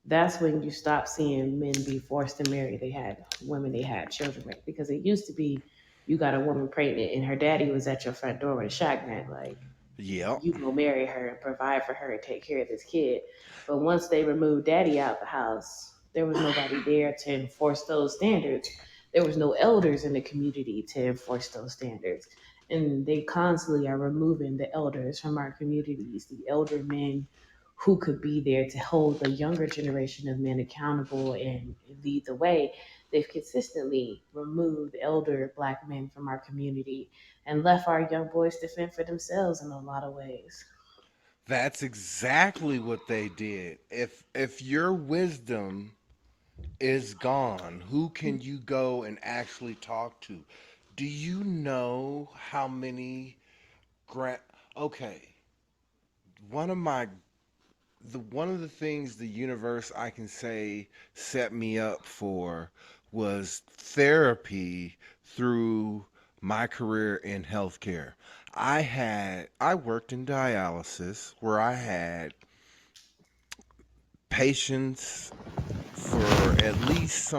that's when you stop seeing men be forced to marry. They had women they had children with, because it used to be you got a woman pregnant and her daddy was at your front door with a shotgun, like Yep. you go marry her and provide for her and take care of this kid. But once they removed daddy out the house, there was nobody there to enforce those standards. There was no elders in the community to enforce those standards. And they constantly are removing the elders from our communities, the elder men who could be there to hold the younger generation of men accountable and lead the way. They've consistently removed elder black men from our community and left our young boys to fend for themselves in a lot of ways. That's exactly what they did. If your wisdom is gone, who can you go and actually talk to? Do you know how many grant okay, one of my one of the things the universe I can say set me up for was therapy through my career in healthcare. I worked in dialysis where I had patients for at least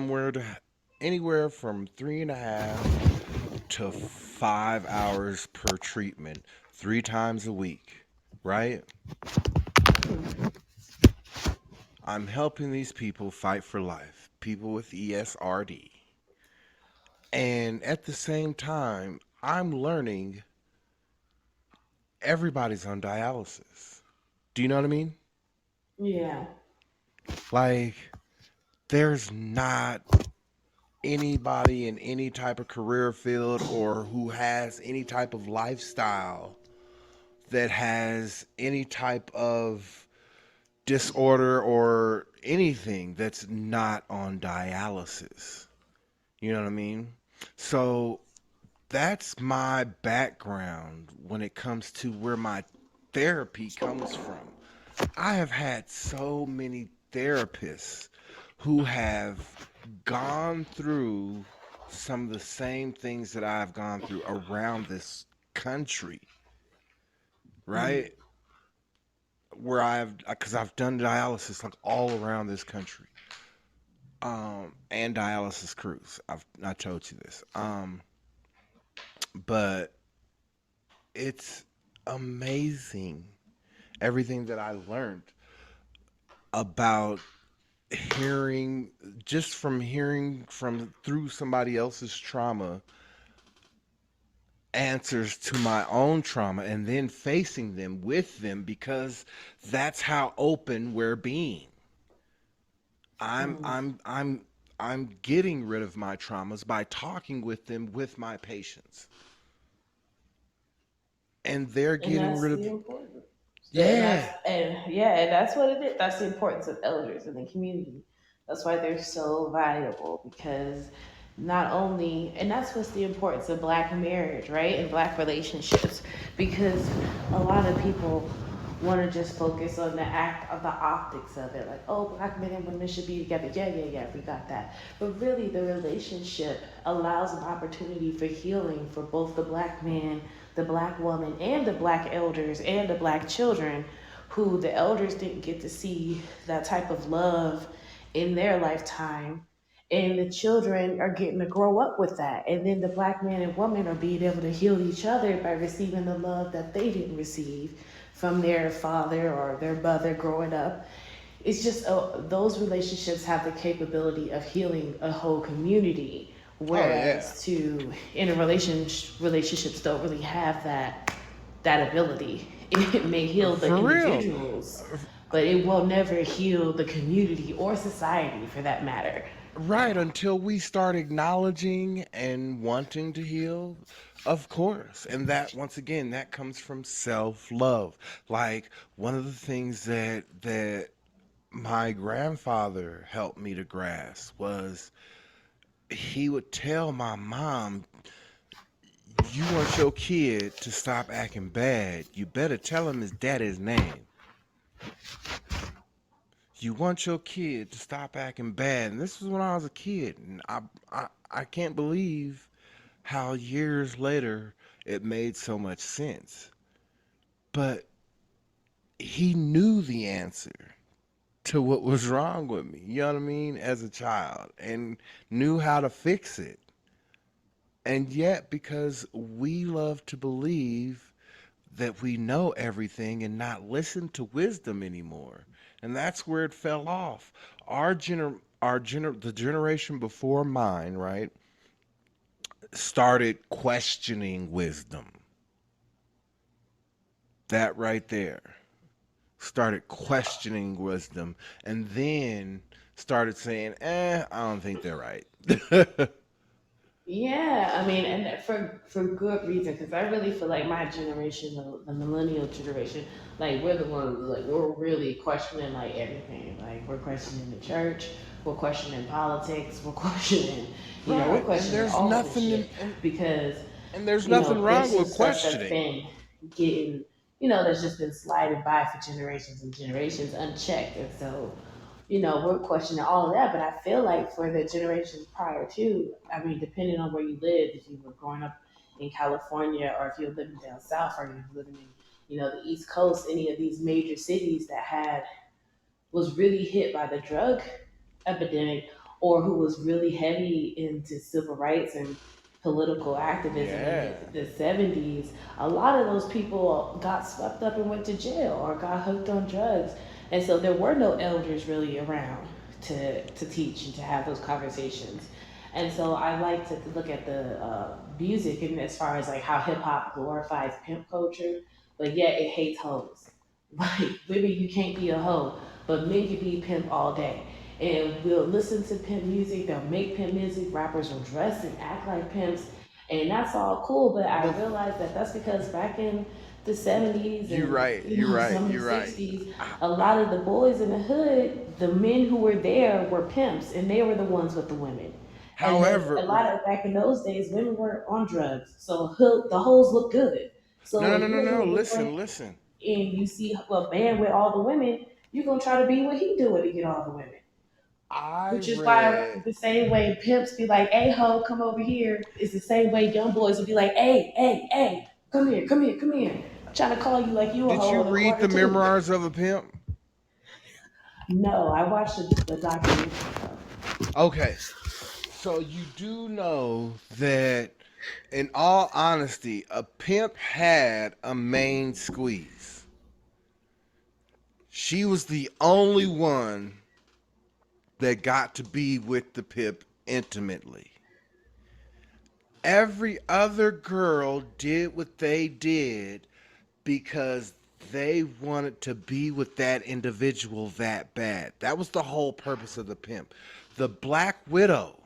anywhere from 3.5 to 5 hours per treatment, 3 times a week, right? I'm helping these people fight for life, people with ESRD. And at the same time, I'm learning everybody's on dialysis. Do you know what I mean? Yeah. Like, there's not anybody in any type of career field or who has any type of lifestyle that has any type of disorder or anything that's not on dialysis. You know what I mean? So that's my background when it comes to where my therapy comes from. I have had so many therapists who have gone through some of the same things that I've gone through around this country, Mm. right? Because I've done dialysis like all around this country, and dialysis crews. I told you this, but it's amazing everything that I learned about hearing just from hearing from through somebody else's trauma answers to my own trauma and then facing them with them because that's how open we're being. I'm Mm. I'm I'm I'm getting rid of my traumas by talking with them with my patients. And they're And getting that's rid the of important. And yeah. and that's what it is. That's the importance of elders in the community. That's why they're so valuable because not only and that's what's the importance of black marriage, right? And black relationships. Because a lot of people want to just focus on the act of the optics of it, like, oh, black men and women should be together. Yeah, yeah, yeah, we got that. But really, the relationship allows an opportunity for healing for both the black man, the black woman, and the black elders and the black children, who the elders didn't get to see that type of love in their lifetime, and the children are getting to grow up with that, and then the black man and woman are being able to heal each other by receiving the love that they didn't receive from their father or their mother growing up. It's just those relationships have the capability of healing a whole community, Oh yeah. whereas to relationships don't really have that ability. It may heal the For real. individuals, but it will never heal the community or society for that matter. Right, until we start acknowledging and wanting to heal, of course. And that, once again, that comes from self-love. Like one of the things that my grandfather helped me to grasp was he would tell my mom, "You want your kid to stop acting bad, you better tell him his daddy's name. You want your kid to stop acting bad." And this was when I was a kid, and I can't believe how years later it made so much sense. But he knew the answer to what was wrong with me, you know what I mean, as a child, and knew how to fix it. And yet, because we love to believe that we know everything and not listen to wisdom anymore, and that's where it fell off. the generation before mine, right, started questioning wisdom. That right there started questioning wisdom, and then started saying, I don't think they're right. Yeah, I mean, and for good reason, because I really feel like my generation, the millennial generation, like we're the ones, like we're really questioning like everything. Like we're questioning the church, we're questioning politics, we're questioning, we're Right. questioning all of this shit because, And there's nothing there's wrong some with stuff that's questioning. been getting, that's just been sliding by for generations and generations unchecked, and so we're questioning all of that. But I feel like for the generations prior to, I mean, depending on where you lived, if you were growing up in California or if you were living down south or you were living in, the East Coast, any of these major cities that had was really hit by the drug epidemic or who was really heavy into civil rights and political activism in Yeah. the 70s, a lot of those people got swept up and went to jail or got hooked on drugs. And so there were no elders really around to teach and to have those conversations. And so I like to look at the music and as far as like how hip hop glorifies pimp culture, but yet it hates hoes. Like, women, you can't be a hoe, but men can be pimp all day. And we'll listen to pimp music, they'll make pimp music, rappers will dress and act like pimps, and that's all cool. But I Well, realized that that's because back in the 70s you're and, right. You're right. some of the You're right. 60s, I, a lot of the boys in the hood, the men who were there were pimps, and they were the ones with the women. And however, a lot of back in those days, women weren't on drugs, so the hoes look good. no, So no, when no, no, you're a no. little boy Listen, listen. and you see a man with all the women, you're gonna try to be what he doing to get all the women. I Which is why read. the same way pimps be like, "Hey ho, come over here," is the same way young boys will be like, "Hey, hey, hey, come here, come here, come here." Trying to call you like you a Did hoe you in a read the corner too. memoirs of a pimp? No, I watched the documentary though. Okay. So you do know that, in all honesty, a pimp had a main squeeze. She was the only one that got to be with the pimp intimately. Every other girl did what they did because they wanted to be with that individual that bad. That was the whole purpose of the pimp. The Black Widow,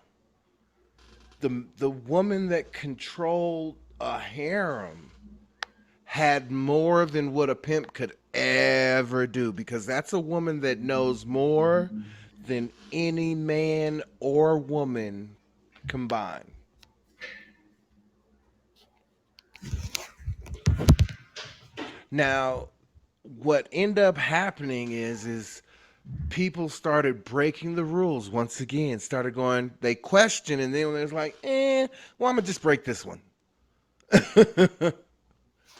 the woman that controlled a harem, had more than what a pimp could ever do, because that's a woman that knows more than any man or woman combined. Now, what ended up happening is people started breaking the rules once again, started going, they questioned, and then it was like, well, I'm gonna just break this one.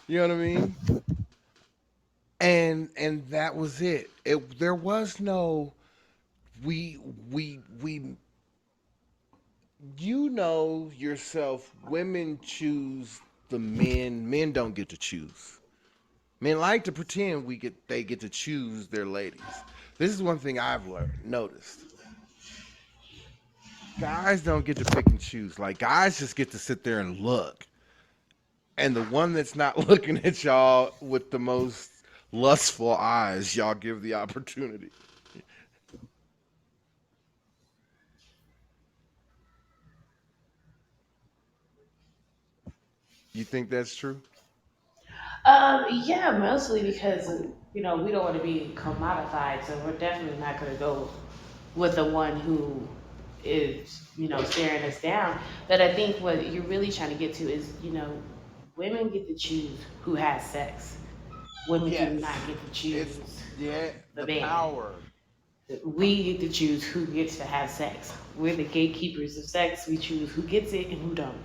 You know what I mean? And that was it. There was no, we we you know yourself, women choose the men. Men don't get to choose. Men like to pretend they get to choose their ladies. This is one thing I've noticed. Guys don't get to pick and choose. Like, guys just get to sit there and look. And the one that's not looking at y'all with the most lustful eyes, y'all give the opportunity. You think that's true? Yeah, mostly because we don't want to be commodified, so we're definitely not going to go with the one who is staring us down. But I think what you're really trying to get to is women get to choose who has sex. Women do not Yes. get to It's choose yeah, the the man. power. We get to choose who gets to have sex. We're the gatekeepers of sex. We choose who gets it and who don't.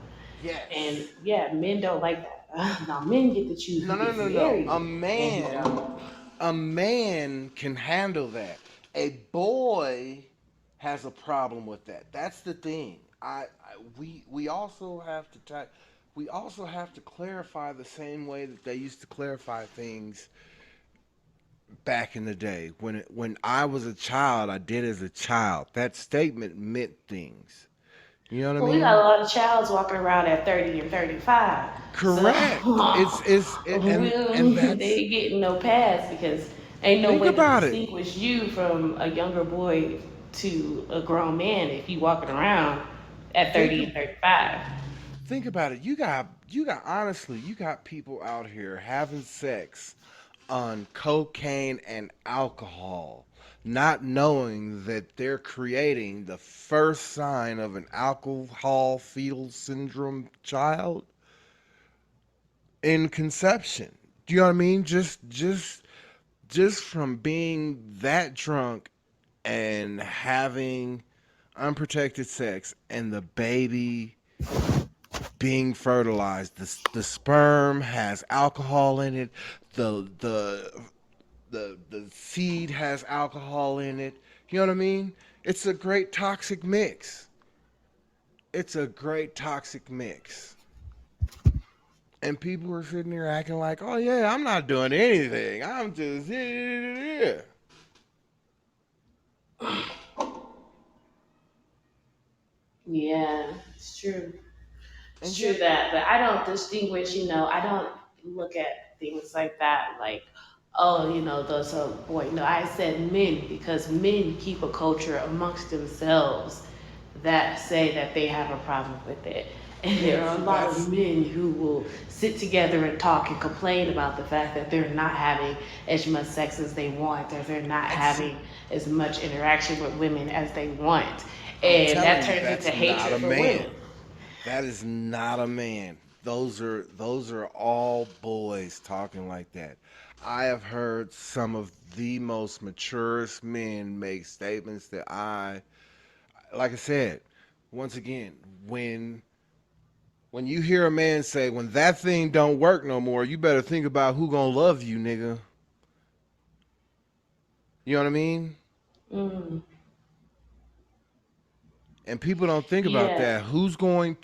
And Yes. yeah, men don't like that. Now men get to choose No, who no, gets no, no. married and who don't. A man can handle that. A boy has a problem with that. That's the thing. We also have to we also have to clarify the same way that they used to clarify things back in the day. When I was a child, I did as a child. That statement meant things. You know what I Well, we got a mean? lot of childs walking around at 30 and 35. So Correct. And they that's, ain't getting no pass because ain't no think way to about it. distinguish you from a younger boy to a grown man if you walking around at Think 30 of and 35. think about it. You got honestly, you got people out here having sex on cocaine and alcohol, not knowing that they're creating the first sign of an alcohol fetal syndrome child in conception. Do you know what I mean? Just from being that drunk and having unprotected sex and the baby being fertilized, the sperm has alcohol in it, the seed has alcohol in it. You know what I mean? It's a great toxic mix. It's a great toxic mix. And people are sitting there acting like, oh yeah, I'm not doing anything. I'm just yeah. Yeah, it's true. And It's true yet that, but I don't distinguish, I don't look at things like that, like, oh, those are boy. No, I said men because men keep a culture amongst themselves that say that they have a problem with it. And there and are a see lot of that's men who will sit together and talk and complain about the fact that they're not having as much sex as they want, or they're not and see having as much interaction with women as they want. I'm And that telling you turns into that's not hatred a for women. man. That is not a man. Those are all boys talking like that. I have heard some of the most maturest men make statements that like I said, once again, when when you hear a man say, "When that thing don't work no more, you better think about who gonna love you, nigga." You know what I mean? Mm, And people don't think about yeah, that. Who's going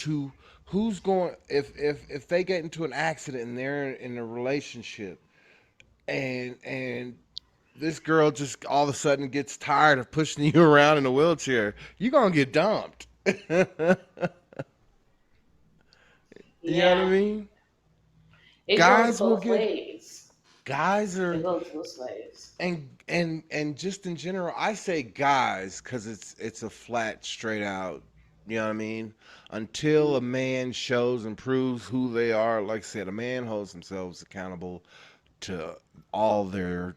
if they get into an accident and they're in a relationship and this girl just all of a sudden gets tired of pushing you around in a wheelchair, you're gonna get dumped. You know what I yeah. mean? It goes Guys will both get ways. guys It are goes both ways. and just in general, I say guys because it's a flat, straight out. You know what I mean? Until a Mm, man shows and proves who they are, like I said, a man holds themselves accountable to all their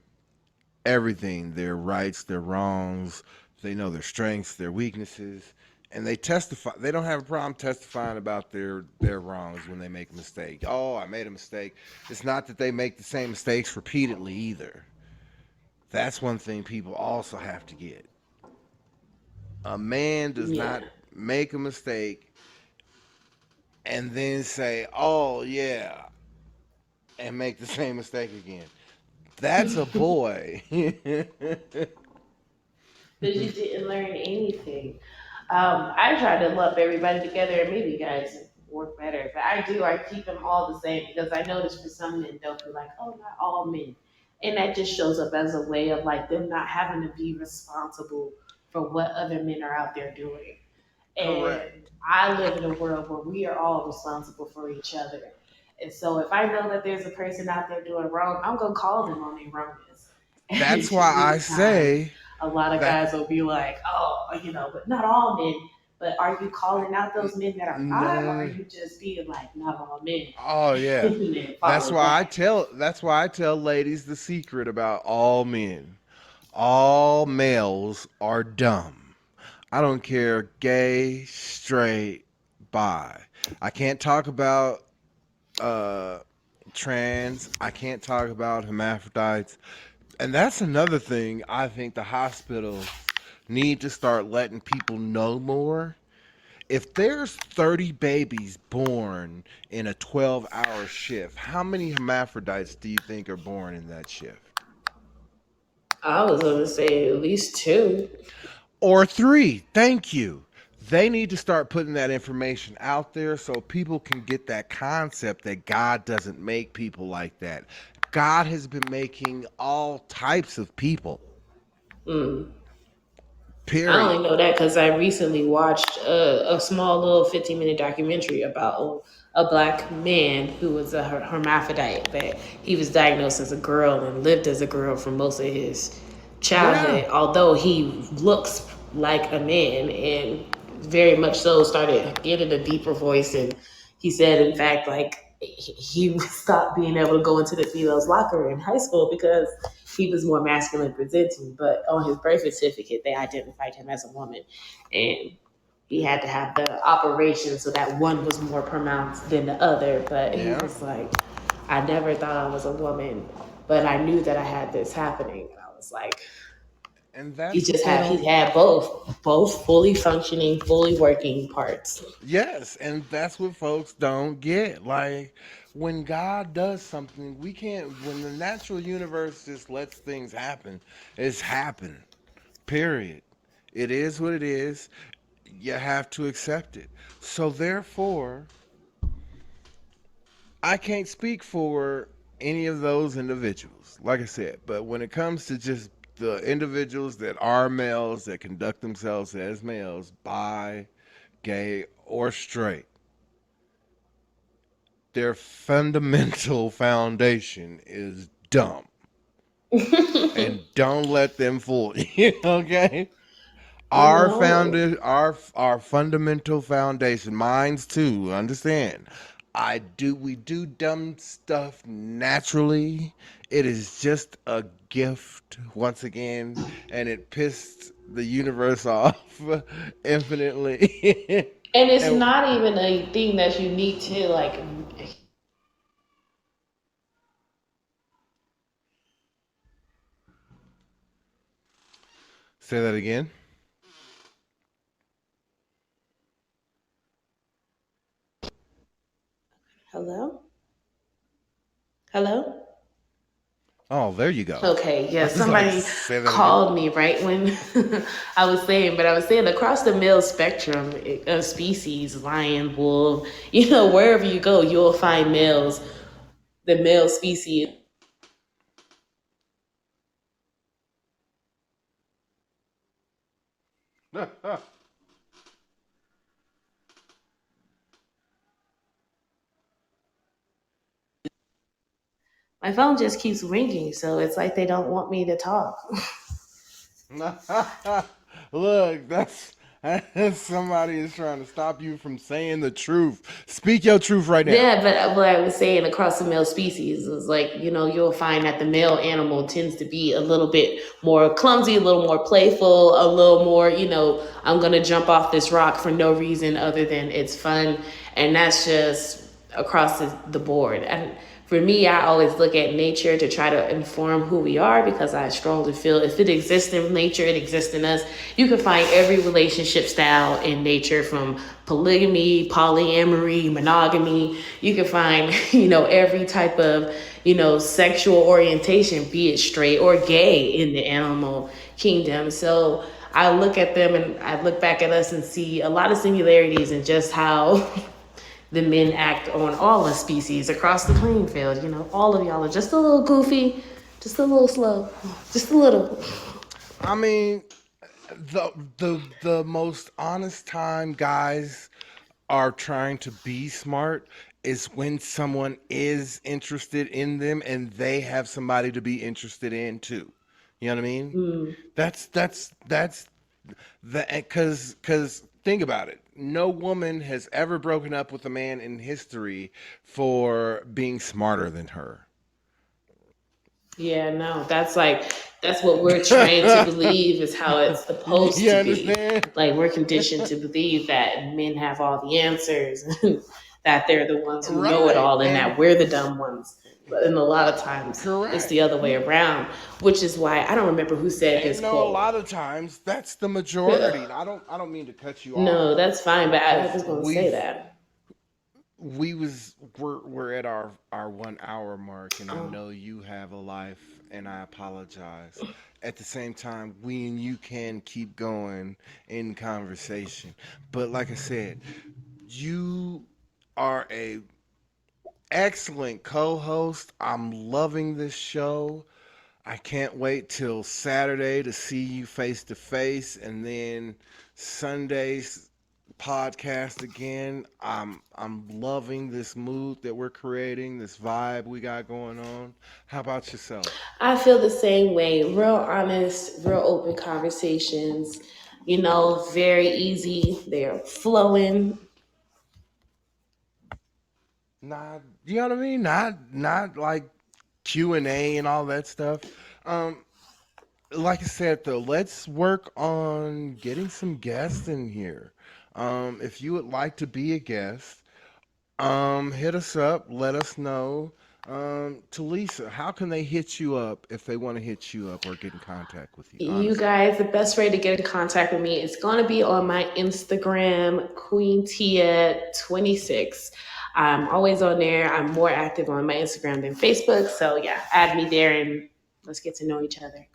everything, their rights, their wrongs. They know their strengths, their weaknesses, and they testify. They don't have a problem testifying about their wrongs when they make a mistake. Oh, I made a mistake. It's not that they make the same mistakes repeatedly either. That's one thing people also have to get. A man does yeah. not make a mistake and then say, "Oh yeah," and make the same mistake again. That's a boy. Because you didn't learn anything. I try to lump everybody together, and maybe guys work better, but I do. I keep them all the same because I notice for some men they'll be like, "Oh, not all men," and that just shows up as a way of like them not having to be responsible for what other men are out there doing. And Correct. I live in a world where we are all responsible for each other. And so if I know that there's a person out there doing wrong, I'm gonna call them on their wrongness. That's And why I many times say a lot of that. guys will be like, oh, but not all men. But are you calling out those men that are No, not, or no, are no. you just being like, not all men? Oh yeah. And then That's follow why I that. tell that's why I tell ladies the secret about all men. All males are dumb. I don't care gay, straight, bi. I can't talk about uh trans. I can't talk about hermaphrodites. And that's another thing I think the hospitals need to start letting people know more. If there's 30 babies born in a 12-hour shift, how many hermaphrodites do you think are born in that shift? I was gonna say at least two. Or three. Thank you. They need to start putting that information out there so people can get that concept that God doesn't make people like that. God has been making all types of people. Mm. I only Period. know that because I recently watched a small little 15-minute documentary about a black man who was a hermaphrodite, but he was diagnosed as a girl and lived as a girl for most of his Yeah. childhood, although he looks like a man and very much so started getting a deeper voice. And he said, in fact, like he stopped being able to go into the females' locker in high school because he was more masculine presenting. But on his birth certificate, they identified him as a woman, and he had to have the operation so that one was more pronounced than the other. But he Yeah. was like, I never thought I was a woman, but I knew that I had this happening. And I was like, And that's what he had both fully functioning, fully working parts. yes, and that's what folks don't get. Like when God does something, we can't when the natural universe just lets things happen, it's happen. Period. It is what it is. You have to accept it. So therefore, I can't speak for any of those individuals, like I said, but when it comes to just the individuals that are males that conduct themselves as males, bi, gay, or straight, their fundamental foundation is dumb. And don't let them fool you, okay? You Our know, founded our fundamental foundation, mine's too. Understand? We do dumb stuff naturally. It is just a gift once again, and it pissed the universe off infinitely. and it's And not even a thing that's unique to like. say that again. Hello, hello. Oh, there you go. Okay, yeah, I was like, somebody say that again. called me right when I was saying across the male spectrum of species, lion, wolf, wherever you go, you'll find males, the male species. My phone just keeps ringing, so it's like they don't want me to talk. Look, that's somebody is trying to stop you from saying the truth. Speak your truth right now. Yeah, but what I was saying across the male species is like, you'll find that the male animal tends to be a little bit more clumsy, a little more playful, a little more, I'm going to jump off this rock for no reason other than it's fun. And that's just across the board. And for me, I always look at nature to try to inform who we are because I strongly feel if it exists in nature, it exists in us. You can find every relationship style in nature from polygamy, polyamory, monogamy. You can find, every type of, sexual orientation, be it straight or gay in the animal kingdom. So I look at them and I look back at us and see a lot of similarities in just how the men act on all the species across the playing field. All of y'all are just a little goofy, just a little slow, just a little. I mean, the most honest time guys are trying to be smart is when someone is interested in them and they have somebody to be interested in too. You know what I mean? Mm, That's the because think about it. No woman has ever broken up with a man in history for being smarter than her. yeah, no, that's what we're trained to believe is how it's supposed You to be. understand? Like we're conditioned to believe that men have all the answers, and that they're the ones who know it Right. all, and And that we're the dumb ones. But in a lot of times, it's correct. the other way around, which is why I don't remember who said And this no, a quote. lot of times that's the majority. And I don't mean to cut you No, off that's fine, but I because was going to say that. we're at our 1 hour mark, and I Oh, know you have a life, and I apologize. At the same time, we and you can keep going in conversation, but like I said, you are excellent co-host. I'm loving this show. I can't wait till Saturday to see you face to face, and then Sunday's podcast again. I'm loving this mood that we're creating, this vibe we got going on. How about yourself? I feel the same way. Real honest, real open conversations. Very easy. They're flowing. Not, you know what I mean? Not like Q&A and all that stuff. Um, like I said though, let's work on getting some guests in here. If you would like to be a guest, hit us up, let us know. Talisa, how can they hit you up if they want to hit you up or get in contact with you, You honestly? guys, the best way to get in contact with me is going to be on my Instagram, Queen Tia 26. I'm always on there. I'm more active on my Instagram than Facebook. So, yeah, add me there and let's get to know each other.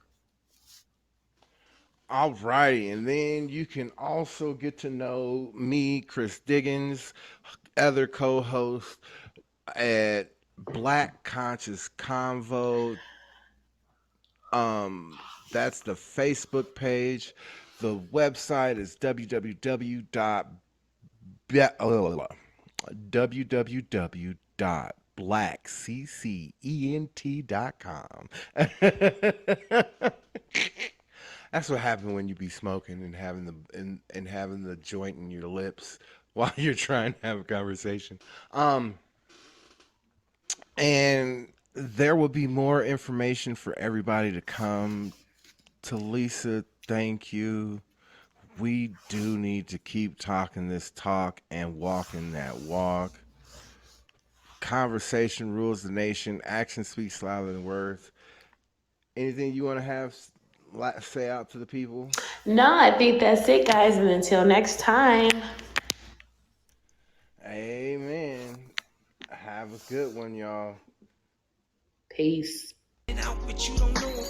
All righty, and then you can also get to know me, Chris Diggins, other co-host at Black Conscious Convo. That's the Facebook page. The website is www.blackccent.com. That's what happened when you be smoking and having the joint in your lips while you're trying to have a conversation. Um, and there will be more information for everybody to come. To Lisa, thank you. We do need to keep talking this talk and walking that walk. Conversation rules the nation. Action speaks louder than words. Anything you want to have say out to the people? No, I think that's it, guys. And until next time, Amen. Have a good one, y'all. peace. Out, but you don't know.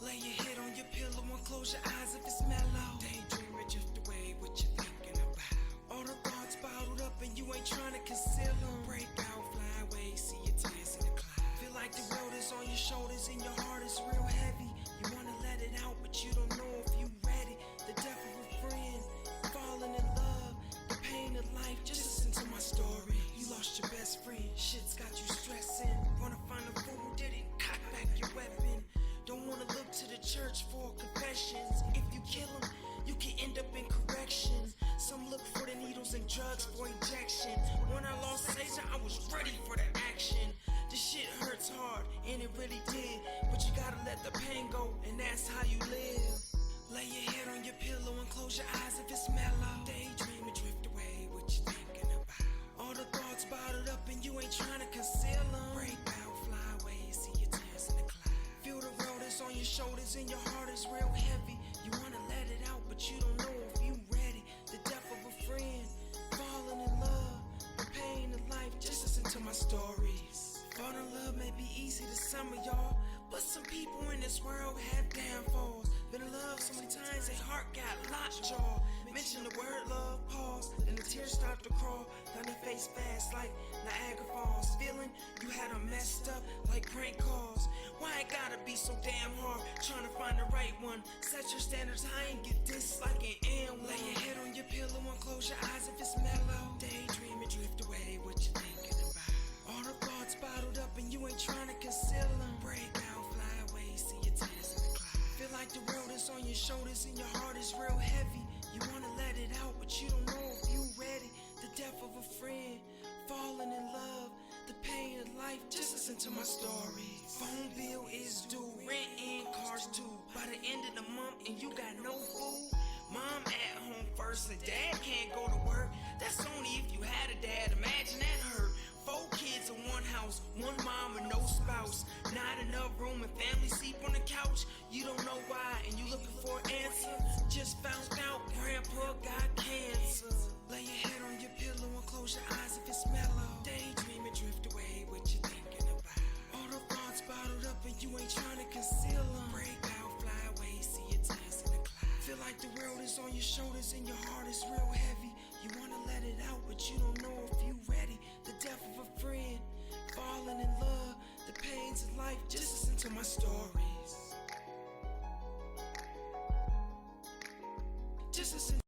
Lay your head on your pillow and close your eyes if it's mellow. Daydream and drift away what you thinking about. All the thoughts bottled up and you ain't trying to conceal them. Break out, fly away, see your tears in the cloud. Feel like the world is on your shoulders and your heart is real heavy. You wanna let it out, but you don't know if you ready. The death of a friend, falling in love, the pain of life. Just listen to my story. You lost your best friend, shit's got you stressing. Wanna find a fool who did it, cock back your weapon. Don't wanna look to the church for confessions. If you kill them, you can end up in corrections. Some look for the needles and drugs for injection. When I lost Caesar, I was ready for the action. This shit hurts hard, and it really did. But you gotta let the pain go, and that's how you live. Lay your head on your pillow and close your eyes if it's mellow. Daydream and drift away what you thinking about. All the thoughts bottled up and you ain't trying to conceal them. Break out, fly away, see your tears in the cloud. Feel the road is on your shoulders and your heart is real heavy. You wanna let it out, but you don't know if you ready. The death of a friend, falling in love, the pain of life. Just listen to my stories. Falling in love may be easy to some of y'all, but some people in this world have downfalls. Been in love so many times, their heart got lockjaw. Mention the word love, pause, then the tears start to crawl down their face fast like Niagara Falls. Feeling you had them messed up like prank calls. Why it gotta be so damn hard trying to find the right one? Set your standards high and get this like an M1. Lay your head on your pillow and close your eyes if it's mellow. Daydream and drift away what you thinking about. All the thoughts bottled up and you ain't trying to conceal them. Break out, fly away, see your tears in the cloud. Feel like the world is on your shoulders and your heart is real heavy. You wanna let it out, but you don't know if you ready. The death of a friend, falling in love, the pain of life. Just listen to my story. Phone bill is due, rent and cars too. By the end of the month and you got no food. Mom at home first and dad can't go to work. That's only if you had a dad. Imagine that hurt. 4 kids in one house, one mom and no spouse. Not enough room and family sleep on the couch. You don't know why and you looking for your shoulders and your heart is real heavy. You wanna let it out, but you don't know if you ready. The death of a friend, falling in love, the pains of life. Just listen to my stories. Just listen.